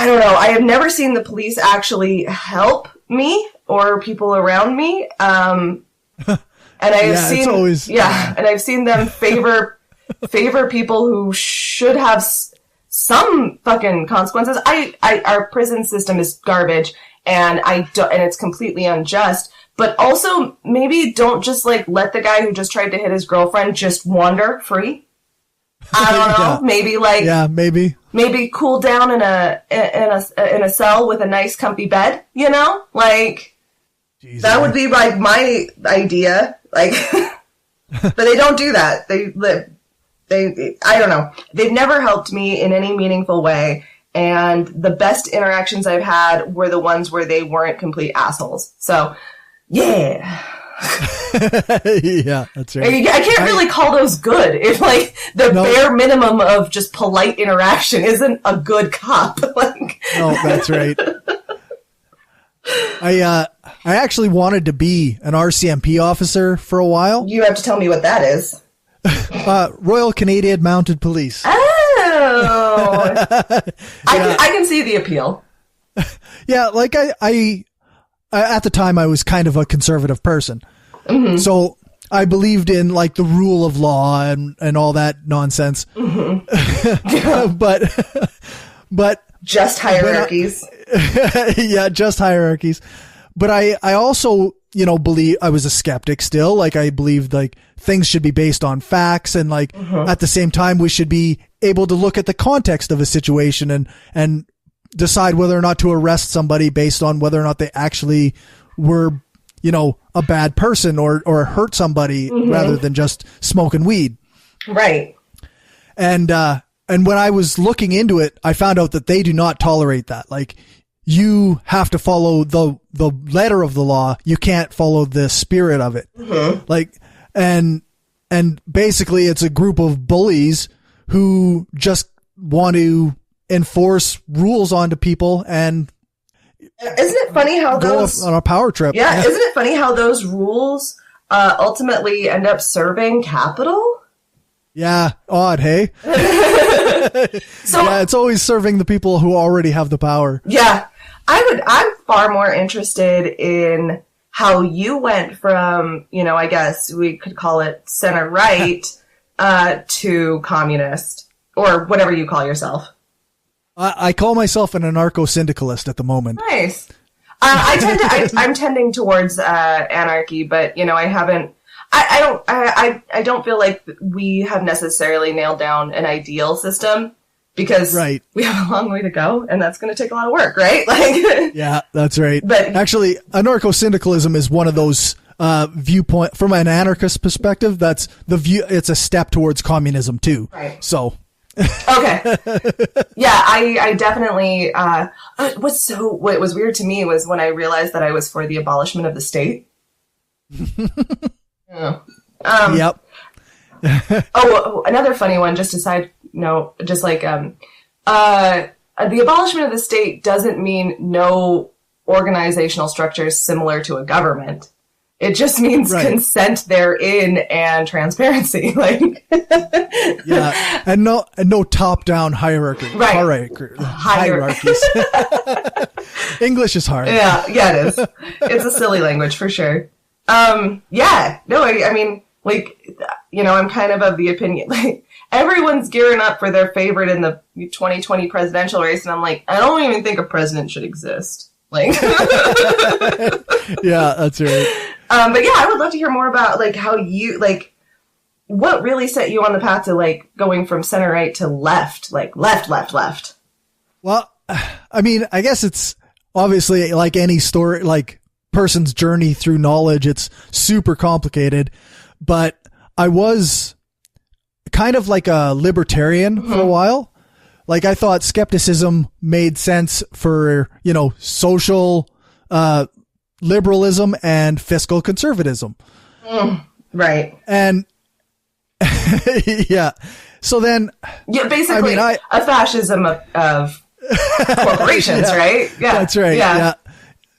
don't know. I have never seen the police actually help me or people around me. And I have seen, and I've seen them favor people who should have some fucking consequences. Our prison system is garbage, and and it's completely unjust. But also, maybe don't just like let the guy who just tried to hit his girlfriend just wander free. I don't know. Maybe maybe cool down in a cell with a nice comfy bed. Like Jesus. That would be like my idea. Like, but they don't do that. They I don't know. They've never helped me in any meaningful way. And the best interactions I've had were the ones where they weren't complete assholes. So, yeah. Yeah, that's right. I can't really call those good if, like, the bare minimum of just polite interaction isn't a good cop. Like, no, that's right. I actually wanted to be an RCMP officer for a while. You have to tell me what that is. Royal Canadian Mounted Police. Oh, I can see the appeal. Yeah, like I at the time I was kind of a conservative person, so I believed in like the rule of law and all that nonsense. but just hierarchies. Just hierarchies. But I also, believe I was a skeptic still. Like I believed like things should be based on facts, and like at the same time we should be able to look at the context of a situation and decide whether or not to arrest somebody based on whether or not they actually were, a bad person or hurt somebody rather than just smoking weed. Right. And when I was looking into it, I found out that they do not tolerate that. Like, you have to follow the letter of the law. You can't follow the spirit of it. Like, and basically it's a group of bullies who just want to enforce rules onto people, and isn't it funny how those on a power trip? Yeah, isn't it funny how those rules ultimately end up serving capital? Yeah, odd, hey? So yeah, it's always serving the people who already have the power. Yeah. I'm far more interested in how you went from, I guess we could call it center right to communist, or whatever you call yourself. I call myself an anarcho-syndicalist at the moment. Nice. I'm tending towards anarchy, but I don't feel like we have necessarily nailed down an ideal system, because we have a long way to go, and that's going to take a lot of work, right? Like, yeah, that's right. But actually, anarcho-syndicalism is one of those viewpoint from an anarchist perspective. That's the view. It's a step towards communism too. Right. So. Okay. Yeah, I definitely, what was weird to me was when I realized that I was for the abolishment of the state. Yep. Another funny one, just a side note, just like, the abolishment of the state doesn't mean no organizational structures similar to a government. It just means consent therein and transparency. Like, yeah, and no top-down hierarchy. Hierarchies. English is hard. Yeah, it is. It's a silly language for sure. I mean, like, I'm kind of the opinion, like, everyone's gearing up for their favorite in the 2020 presidential race, and I'm like, I don't even think a president should exist. Like, yeah, that's right. But yeah, I would love to hear more about like how you like what really set you on the path to like going from center right to left, like left. Well, I mean, I guess it's obviously like any story, like person's journey through knowledge. It's super complicated, but I was kind of like a libertarian for a while. Like I thought skepticism made sense for, social, liberalism and fiscal conservatism. Right. And yeah. So then, yeah, basically a fascism of corporations, right? Yeah. That's right. Yeah.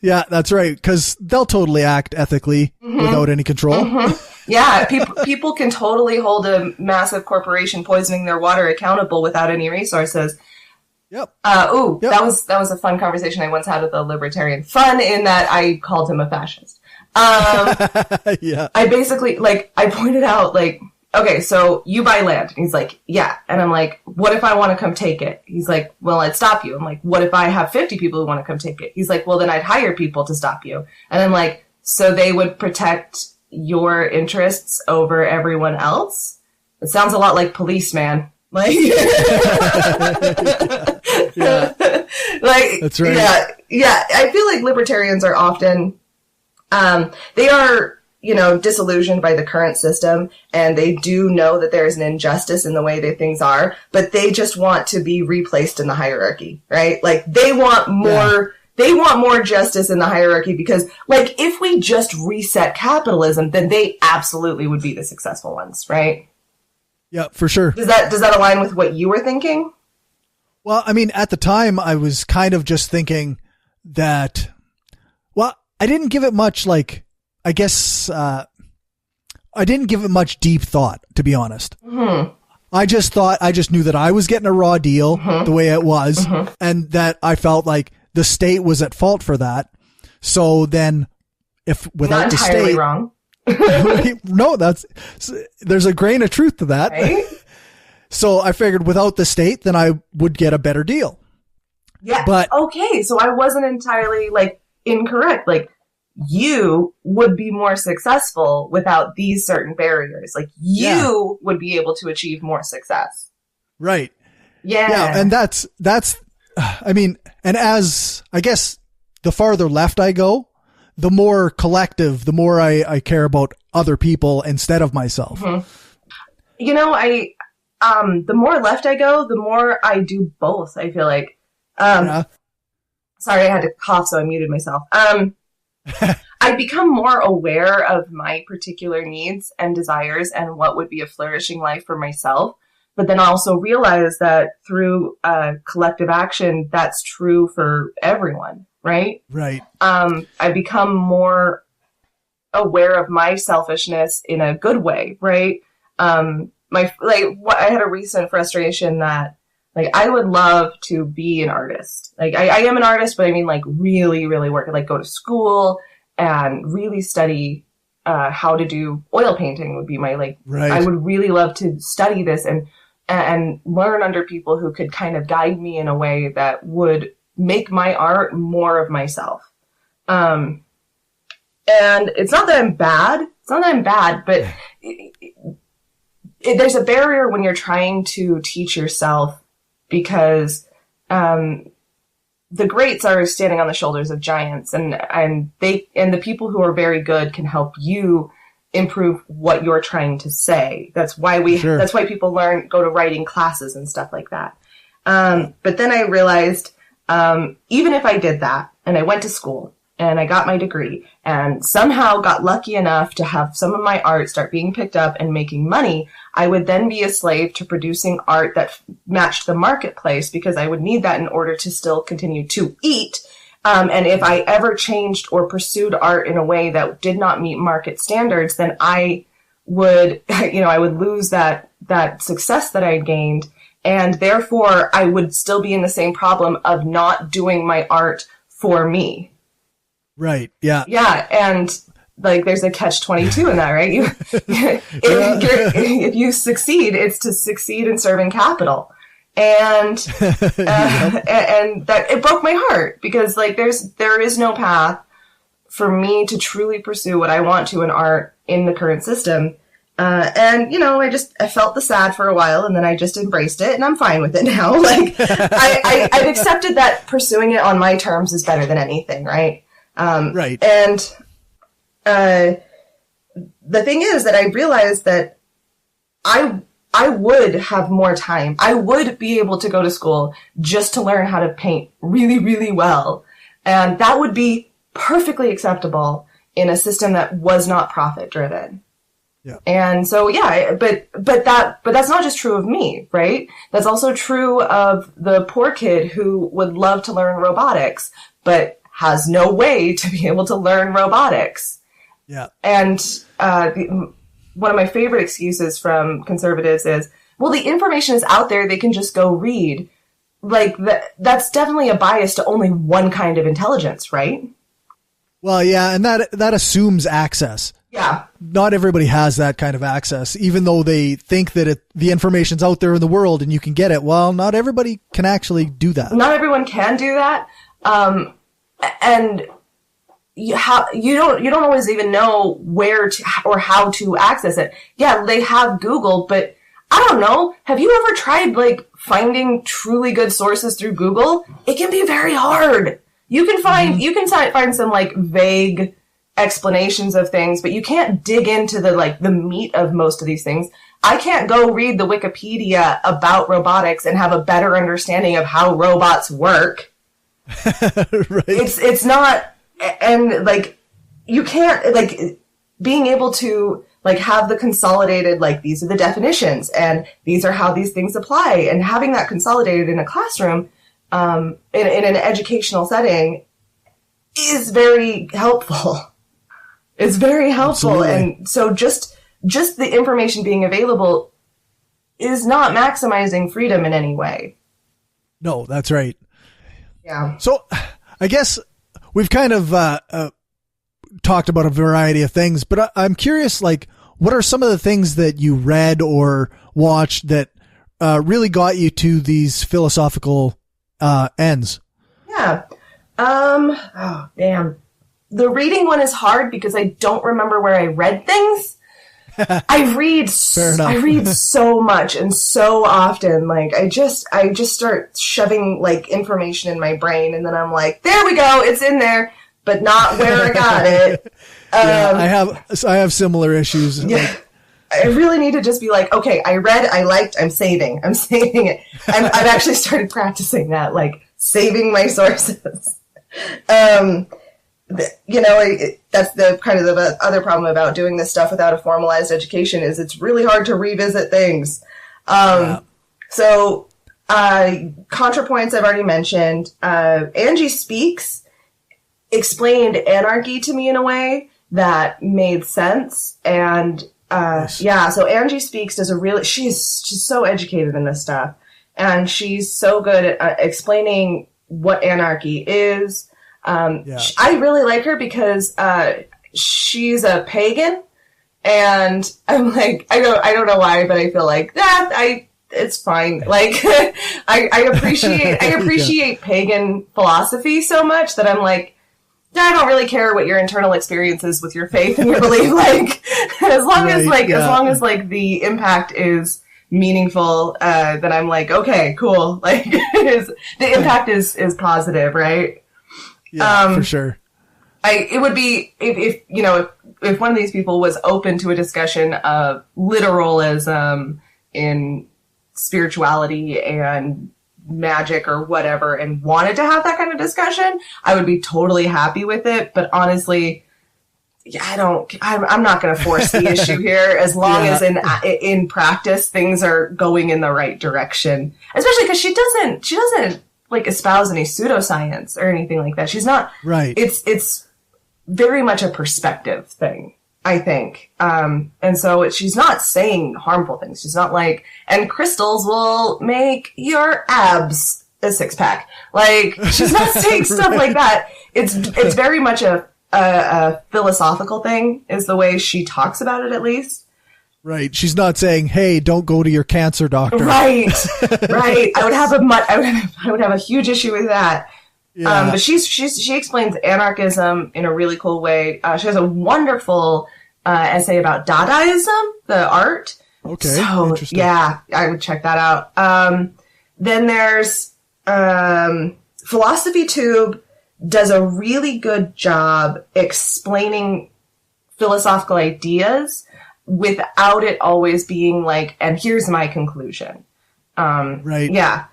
Yeah, that's right. Because they'll totally act ethically without any control. Yeah, people can totally hold a massive corporation poisoning their water accountable without any resources. Yep. Yep. That was a fun conversation I once had with a libertarian. Fun in that I called him a fascist. Yeah. I basically, I pointed out, okay, so you buy land. And he's like, yeah. And I'm like, what if I want to come take it? He's like, well, I'd stop you. I'm like, what if I have 50 people who want to come take it? He's like, well, then I'd hire people to stop you. And I'm like, so they would protect your interests over everyone else? It sounds a lot like policeman. Yeah. That's right. Yeah. I feel like libertarians are often, they are, disillusioned by the current system, and they do know that there is an injustice in the way that things are, but they just want to be replaced in the hierarchy, right? They want more, they want more justice in the hierarchy because, if we just reset capitalism, then they absolutely would be the successful ones, right? Yeah, for sure. Does that align with what you were thinking? Well, I mean, at the time I was kind of just thinking that, I didn't give it much, I didn't give it much deep thought, to be honest. I just knew that I was getting a raw deal the way it was, and that I felt like the state was at fault for that. So then, if without the state, wrong. No, there's a grain of truth to that. Right? So I figured without the state, then I would get a better deal. Yeah. But okay, so I wasn't entirely incorrect. You would be more successful without these certain barriers. You would be able to achieve more success. Right. Yeah. Yeah. And that's, I mean, and as I guess the farther left I go, the more collective, the more I care about other people instead of myself. The more left I go, the more I do both, I feel like. Sorry, I had to cough, so I muted myself. I become more aware of my particular needs and desires and what would be a flourishing life for myself. But then I also realize that through collective action, that's true for everyone, right? Right. I become more aware of my selfishness in a good way, right? I had a recent frustration that I would love to be an artist. I am an artist, but I mean really, really work. Go to school and really study how to do oil painting would be my right. I would really love to study this and learn under people who could kind of guide me in a way that would make my art more of myself. And it's not that I'm bad. But there's a barrier when you're trying to teach yourself because the greats are standing on the shoulders of giants, and the people who are very good can help you improve what you're trying to say. That's why that's why people go to writing classes and stuff like that. But then I realized, even if I did that and I went to school and I got my degree and somehow got lucky enough to have some of my art start being picked up and making money, I would then be a slave to producing art that matched the marketplace because I would need that in order to still continue to eat. And if I ever changed or pursued art in a way that did not meet market standards, then I would, I would lose that success that I gained. And therefore I would still be in the same problem of not doing my art for me. Right. Yeah. Yeah. And there's a catch-22 in that, right? If you succeed, it's to succeed in serving capital. And, and that it broke my heart because there is no path for me to truly pursue what I want to in art in the current system. And I felt the sad for a while and then I just embraced it and I'm fine with it now. I've accepted that pursuing it on my terms is better than anything. Right. Right. And, the thing is that I realized that I would have more time. I would be able to go to school just to learn how to paint really, really well. And that would be perfectly acceptable in a system that was not profit driven. Yeah. And so, but that's not just true of me, right? That's also true of the poor kid who would love to learn robotics, but has no way to be able to learn robotics. Yeah. And one of my favorite excuses from conservatives is, well, the information is out there. They can just go read. Like that's definitely a bias to only one kind of intelligence, right? Well, yeah. And that assumes access. Yeah. Not everybody has that kind of access, even though they think that the information's out there in the world and you can get it. Well, not everybody can actually do that. Not everyone can do that. And you don't always even know where to or how to access it. Yeah, they have Google, but I don't know. Have you ever tried like finding truly good sources through Google? It can be very hard. You can find some like vague explanations of things, but you can't dig into the meat of most of these things. I can't go read the Wikipedia about robotics and have a better understanding of how robots work. Right. It's not, and like, you can't, like, being able to like have the consolidated, like, these are the definitions and these are how these things apply, and having that consolidated in a classroom, in an educational setting is very helpful. It's very helpful. Absolutely. And so just the information being available is not maximizing freedom in any way. No, that's right. Yeah. So I guess we've kind of talked about a variety of things, but I'm curious, like, what are some of the things that you read or watched that really got you to these philosophical ends? Yeah. Oh, damn. The reading one is hard because I don't remember where I read things. I read so much and so often. Like I just start shoving like information in my brain, and then I'm like, there we go, it's in there, but not where I got it. I have similar issues. Yeah. Like, I really need to just be like, okay, I read, I liked, I'm saving it. I've actually started practicing that, like saving my sources. That's the kind of the other problem about doing this stuff without a formalized education is it's really hard to revisit things. So, ContraPoints I've already mentioned. Angie Speaks explained anarchy to me in a way that made sense. And, so Angie Speaks does she's so educated in this stuff, and she's so good at explaining what anarchy is. I really like her because she's a pagan, and I'm like, I don't know why, but I feel like it's fine. Like I appreciate pagan philosophy so much that I'm like, I don't really care what your internal experience is with your faith and your belief. Like as long as the impact is meaniful, then I'm like, okay, cool. Like the impact is positive, right? Yeah, for sure. It would be if one of these people was open to a discussion of literalism in spirituality and magic or whatever, and wanted to have that kind of discussion, I would be totally happy with it. But honestly, I'm not going to force the issue here as long as in practice things are going in the right direction. Especially because she doesn't like espouse any pseudoscience or anything like that. She's not right. It's very much a perspective thing, I think. And so she's not saying harmful things. She's not like, and crystals will make your abs a six pack. Like she's not saying stuff like that. It's very much a philosophical thing is the way she talks about it, at least. Right. She's not saying, "Hey, don't go to your cancer doctor." Right. Right. I would have a huge issue with that. Yeah. But she explains anarchism in a really cool way. She has a wonderful essay about Dadaism, the art. Okay. So, interesting. Yeah, I would check that out. Then there's Philosophy Tube does a really good job explaining philosophical ideas without it always being like, and here's my conclusion. Right. Yeah.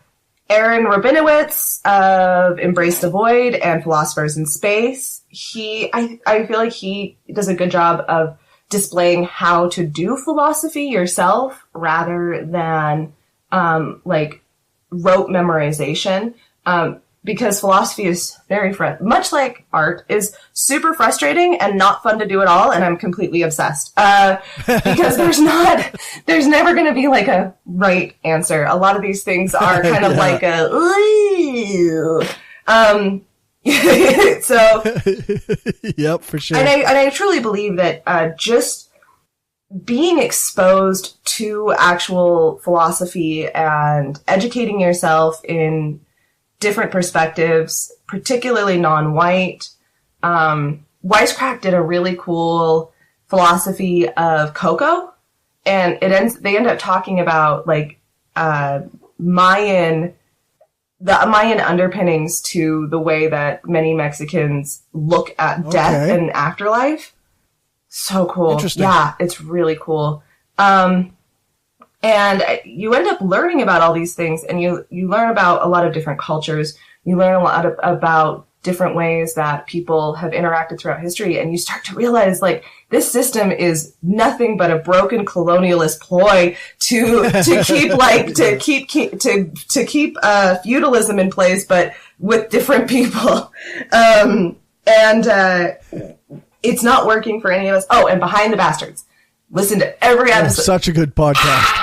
Aaron Rabinowitz of Embrace the Void and Philosophers in Space. I feel like he does a good job of displaying how to do philosophy yourself rather than like rote memorization. Because philosophy is very much like art, is super frustrating and not fun to do at all, and I'm completely obsessed. Because there's never going to be like a right answer. A lot of these things are kind of like a, ooh. So. Yep, for sure. And I truly believe that just being exposed to actual philosophy and educating yourself in different perspectives, particularly non-white. Wisecrack did a really cool philosophy of cocoa, and they end up talking about like the Mayan underpinnings to the way that many Mexicans look at death and afterlife. So cool. Interesting. Yeah, it's really cool. And you end up learning about all these things, and you learn about a lot of different cultures. You learn a lot about different ways that people have interacted throughout history, and you start to realize, like, this system is nothing but a broken colonialist ploy to keep feudalism in place, but with different people. It's not working for any of us. Oh, and Behind the Bastards. Listen to every episode. Such a good podcast.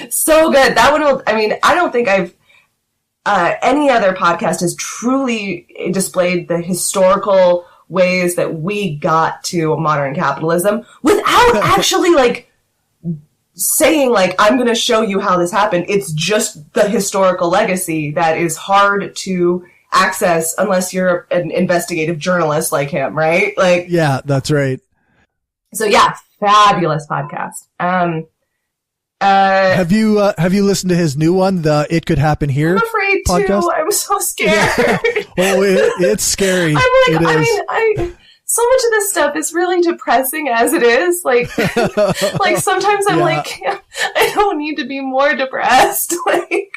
So good. That one will, I mean, I don't think any other podcast has truly displayed the historical ways that we got to modern capitalism without actually like saying like, I'm going to show you how this happened. It's just the historical legacy that is hard to access unless you're an investigative journalist like him, right? Like, yeah, that's right. So yeah, fabulous podcast. Have you listened to his new one, the It Could Happen Here? I'm afraid podcast? to. I'm so scared. Yeah. Well, it's scary. I'm like, so much of this stuff is really depressing as it is. Like sometimes I'm like, I don't need to be more depressed. Like,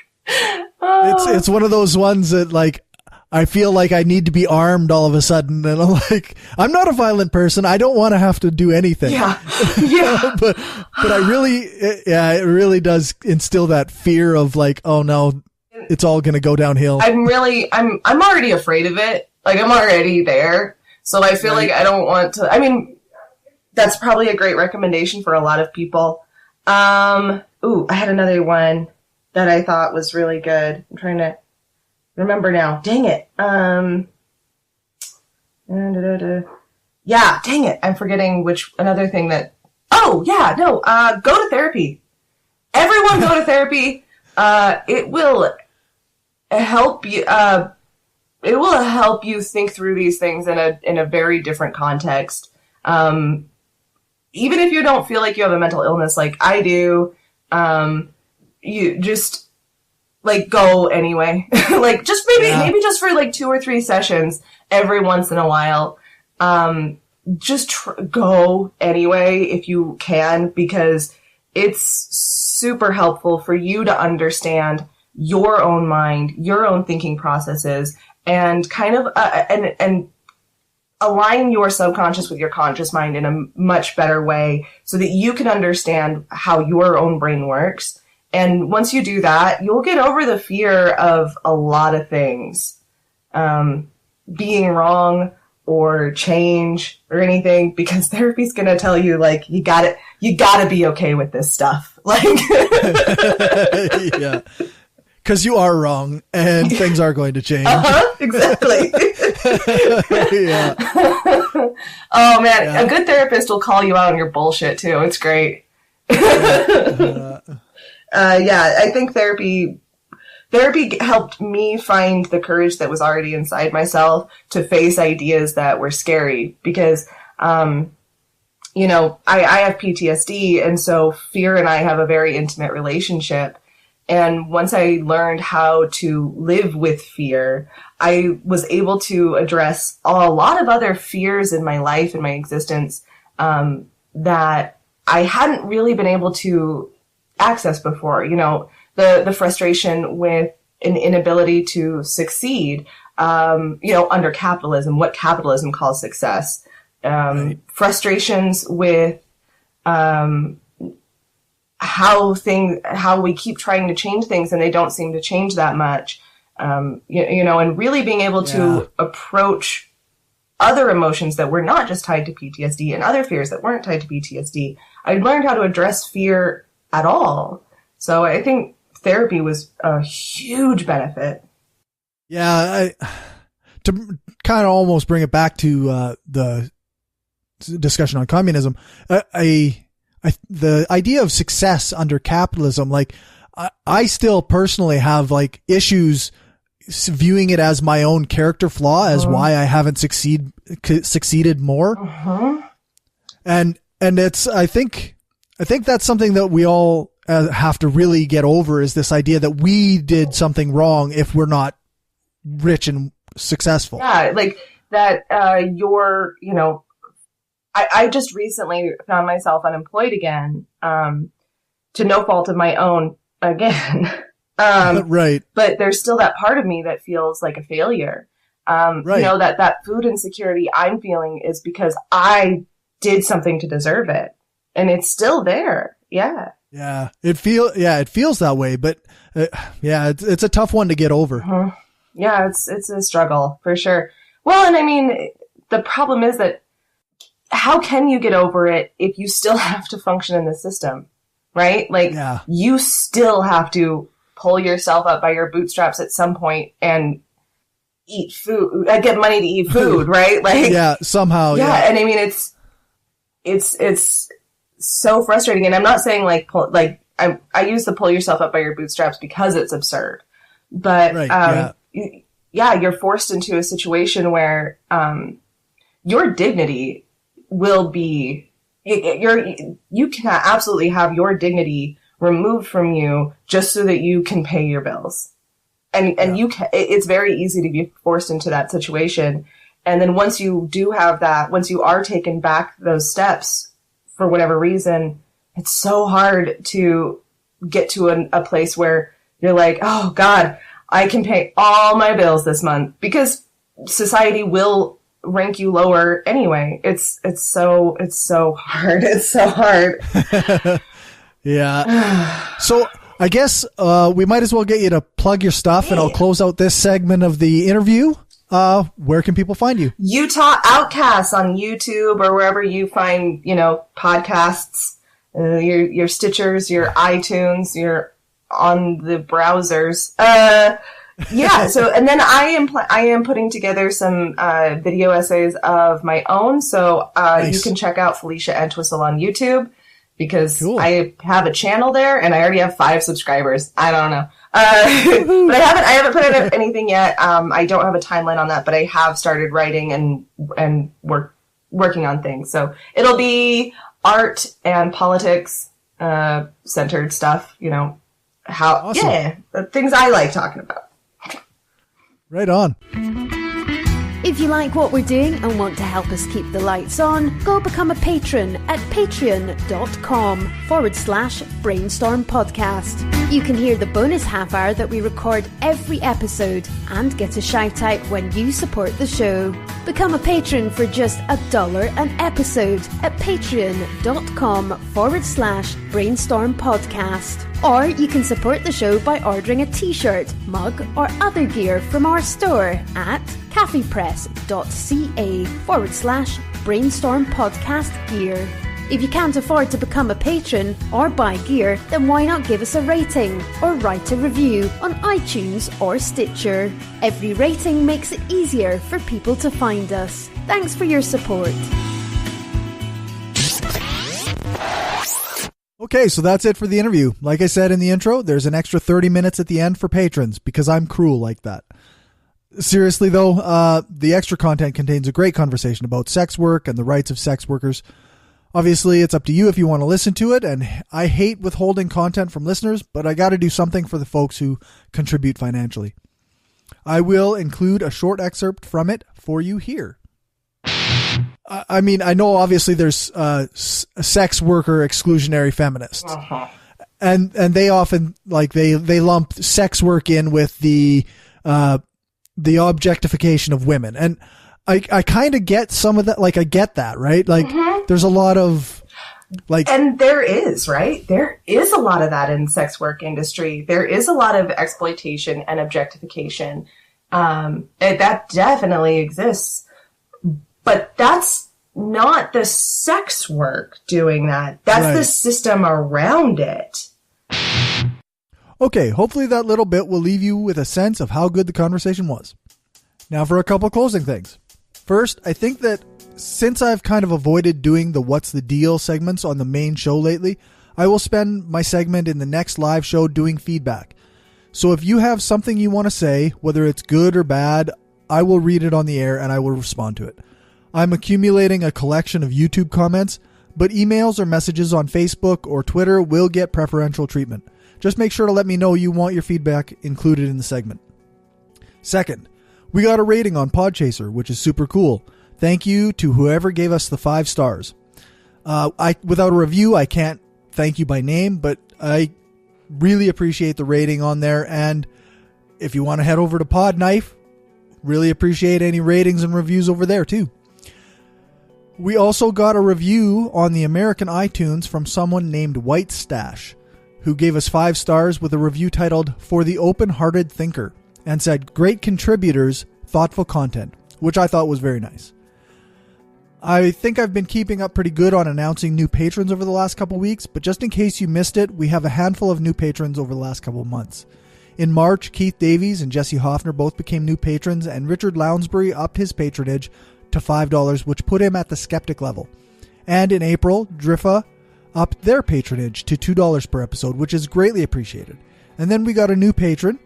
it's one of those ones that like, I feel like I need to be armed all of a sudden, and I'm like, I'm not a violent person. I don't want to have to do anything. Yeah. but I really, it really does instill that fear of like, oh no, it's all going to go downhill. I'm already afraid of it. Like, I'm already there. So I feel like I don't want to, I mean, that's probably a great recommendation for a lot of people. I had another one that I thought was really good. I'm trying to remember now. Dang it. Yeah, dang it. I'm forgetting another thing that, go to therapy. Everyone go to therapy. It will help you, think through these things in a very different context. Even if you don't feel like you have a mental illness like I do, you just, like, go anyway. Like, just maybe just for like 2 or 3 sessions every once in a while. Just go anyway if you can, because it's super helpful for you to understand your own mind, your own thinking processes, and kind of and align your subconscious with your conscious mind in a much better way so that you can understand how your own brain works. And once you do that, you'll get over the fear of a lot of things, being wrong or change or anything, because therapy's going to tell you, like, you gotta be okay with this stuff. Like, yeah, because you are wrong and things are going to change. Exactly. Yeah. Oh man, a good therapist will call you out on your bullshit too. It's great. I think therapy helped me find the courage that was already inside myself to face ideas that were scary, because, I have PTSD, and so fear and I have a very intimate relationship. And once I learned how to live with fear, I was able to address a lot of other fears in my life and my existence, that I hadn't really been able to accessed before. You know, the frustration with an inability to succeed, you know, under capitalism, what capitalism calls success. Right. Frustrations with how we keep trying to change things and they don't seem to change that much. You know, and really being able to approach other emotions that were not just tied to PTSD and other fears that weren't tied to PTSD. I learned how to address fear at all. So I think therapy was a huge benefit. Yeah. To kind of almost bring it back to the discussion on communism, the idea of success under capitalism, like I still personally have like issues viewing it as my own character flaw as why I haven't succeeded more. And it's, I think that's something that we all have to really get over, is this idea that we did something wrong if we're not rich and successful. Yeah. Like that, you know, I just recently found myself unemployed again, to no fault of my own again. Right. But there's still that part of me that feels like a failure. Right. You know, that food insecurity I'm feeling is because I did something to deserve it, and it's still there. Yeah. Yeah. It feels that way, but it's a tough one to get over. Yeah. It's a struggle for sure. Well, and I mean, the problem is that how can you get over it if you still have to function in the system, right? Like you still have to pull yourself up by your bootstraps at some point and eat food, get money to eat food, right? Like, somehow. Yeah. And I mean, it's so frustrating. And I'm not saying I use the pull yourself up by your bootstraps because it's absurd, but, you're forced into a situation where, your dignity will be, you can absolutely have your dignity removed from you just so that you can pay your bills. And you can, it's very easy to be forced into that situation. And then once you do have that, once you are taken back those steps for whatever reason, it's so hard to get to a place where you're like, oh God, I can pay all my bills this month, because society will rank you lower anyway. It's so hard. It's so hard. Yeah. So I guess we might as well get you to plug your stuff, and I'll close out this segment of the interview. Where can people find you? Utah Outcasts on YouTube or wherever you find, podcasts, your Stitchers, your iTunes, your on the browsers. So, and then I am putting together some video essays of my own. So nice. You can check out Felicia Entwistle on YouTube, because I have a channel there and I already have 5 subscribers. I don't know. But I haven't put out anything yet. I don't have a timeline on that, but I have started writing and working on things. So it'll be art and politics, centered stuff, Awesome. The things I like talking about. Right on. If you like what we're doing and want to help us keep the lights on, go become a patron at patreon.com/Brainstorm Podcast. You can hear the bonus half hour that we record every episode and get a shout out when you support the show. Become a patron for just $1 an episode at patreon.com/Brainstorm Podcast. Or you can support the show by ordering a t-shirt, mug or other gear from our store at caffeepress.ca/Brainstorm Podcast Gear. If you can't afford to become a patron or buy gear, then why not give us a rating or write a review on iTunes or Stitcher? Every rating makes it easier for people to find us. Thanks for your support. Okay, so that's it for the interview. Like I said in the intro, there's an extra 30 minutes at the end for patrons, because I'm cruel like that. Seriously though, the extra content contains a great conversation about sex work and the rights of sex workers. Obviously, it's up to you if you want to listen to it, and I hate withholding content from listeners, but I got to do something for the folks who contribute financially. I will include a short excerpt from it for you here. I know obviously there's a sex worker exclusionary feminist. And they often, like, they lump sex work in with the objectification of women. And I kind of get some of that. Like, I get that, right? Like, there's a lot of, like... And there is, right? There is a lot of that in sex work industry. There is a lot of exploitation and objectification. That definitely exists. But that's not the sex work doing that. That's the system around it. Okay, hopefully that little bit will leave you with a sense of how good the conversation was. Now for a couple closing things. First, I think that since I've kind of avoided doing the What's the Deal segments on the main show lately, I will spend my segment in the next live show doing feedback. So if you have something you want to say, whether it's good or bad, I will read it on the air and I will respond to it. I'm accumulating a collection of YouTube comments, but emails or messages on Facebook or Twitter will get preferential treatment. Just make sure to let me know you want your feedback included in the segment. Second, we got a rating on Podchaser, which is super cool. Thank you to whoever gave us the 5 stars. Without a review, I can't thank you by name, but I really appreciate the rating on there. And if you want to head over to Podknife, really appreciate any ratings and reviews over there too. We also got a review on the American iTunes from someone named White Stash, who gave us 5 stars with a review titled For the Open-Hearted Thinker, and said, great contributors, thoughtful content, which I thought was very nice. I think I've been keeping up pretty good on announcing new patrons over the last couple weeks, but just in case you missed it, we have a handful of new patrons over the last couple months. In March, Keith Davies and Jesse Hoffner both became new patrons, and Richard Lounsbury upped his patronage to $5, which put him at the Skeptic level. And in April, Driffa upped their patronage to $2 per episode, which is greatly appreciated. And then we got a new patron.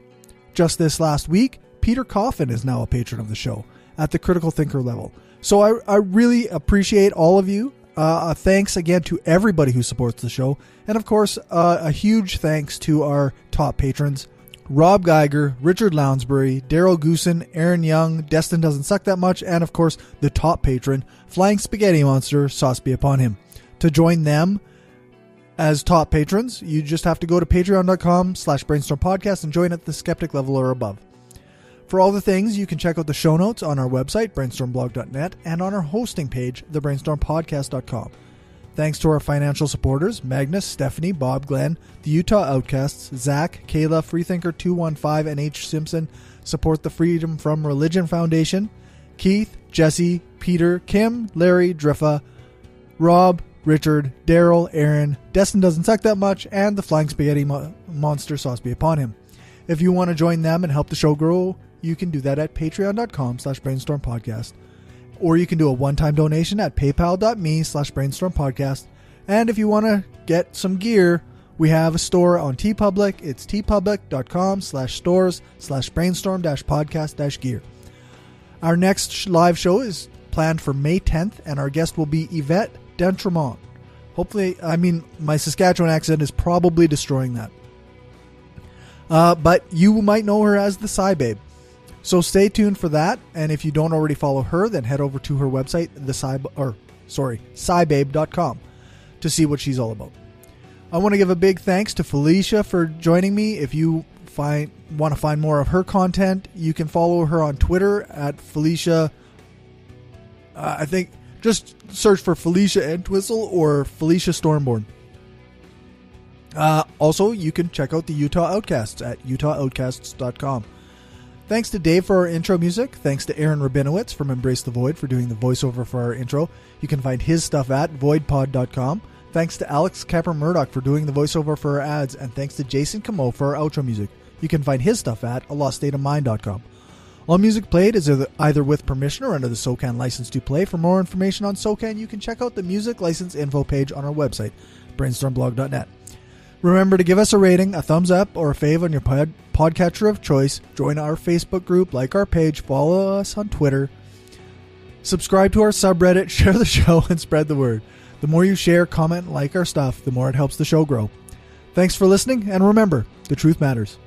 Just this last week, Peter Coffin is now a patron of the show at the Critical Thinker level. So I really appreciate all of you. Thanks again to everybody who supports the show. And of course, a huge thanks to our top patrons, Rob Geiger, Richard Lounsbury, Daryl Goosen, Aaron Young, Destin Doesn't Suck That Much, and of course, the top patron, Flying Spaghetti Monster, sauce be upon him. To join them as top patrons, you just have to go to patreon.com/Brainstorm Podcast and join at the Skeptic level or above. For all the things, you can check out the show notes on our website, brainstormblog.net, and on our hosting page, thebrainstormpodcast.com. Thanks to our financial supporters, Magnus, Stephanie, Bob, Glenn, the Utah Outcasts, Zach, Kayla, Freethinker215, and H. Simpson support the Freedom from Religion Foundation, Keith, Jesse, Peter, Kim, Larry, Driffa, Rob, Richard, Daryl, Aaron, Destin Doesn't Suck That Much, and the Flying Spaghetti Monster, sauce be upon him. If you want to join them and help the show grow, you can do that at patreon.com/brainstormpodcast. Or you can do a one-time donation at paypal.me/brainstormpodcast. And if you want to get some gear, we have a store on TeePublic. It's tpublic.com/stores/brainstorm-podcast-gear. Our next live show is planned for May 10th, and our guest will be Yvette Dentremont. Hopefully, my Saskatchewan accent is probably destroying that. But you might know her as the Cybabe. So stay tuned for that, and if you don't already follow her, then head over to her website, cybabe.com, to see what she's all about. I want to give a big thanks to Felicia for joining me. If you want to find more of her content, you can follow her on Twitter at Felicia. I think just search for Felicia Entwistle or Felicia Stormborn. Also, you can check out the Utah Outcasts at utahoutcasts.com. Thanks to Dave for our intro music. Thanks to Aaron Rabinowitz from Embrace the Void for doing the voiceover for our intro. You can find his stuff at voidpod.com. Thanks to Alex Capper-Murdoch for doing the voiceover for our ads. And thanks to Jason Camo for our outro music. You can find his stuff at aloststateofmind.com. All music played is either with permission or under the SOCAN license to play. For more information on SOCAN, you can check out the music license info page on our website, brainstormblog.net. Remember to give us a rating, a thumbs up, or a fave on your podcatcher of choice. Join our Facebook group, like our page, follow us on Twitter, subscribe to our subreddit, share the show, and spread the word. The more you share, comment, and like our stuff, the more it helps the show grow. Thanks for listening, and remember, the truth matters.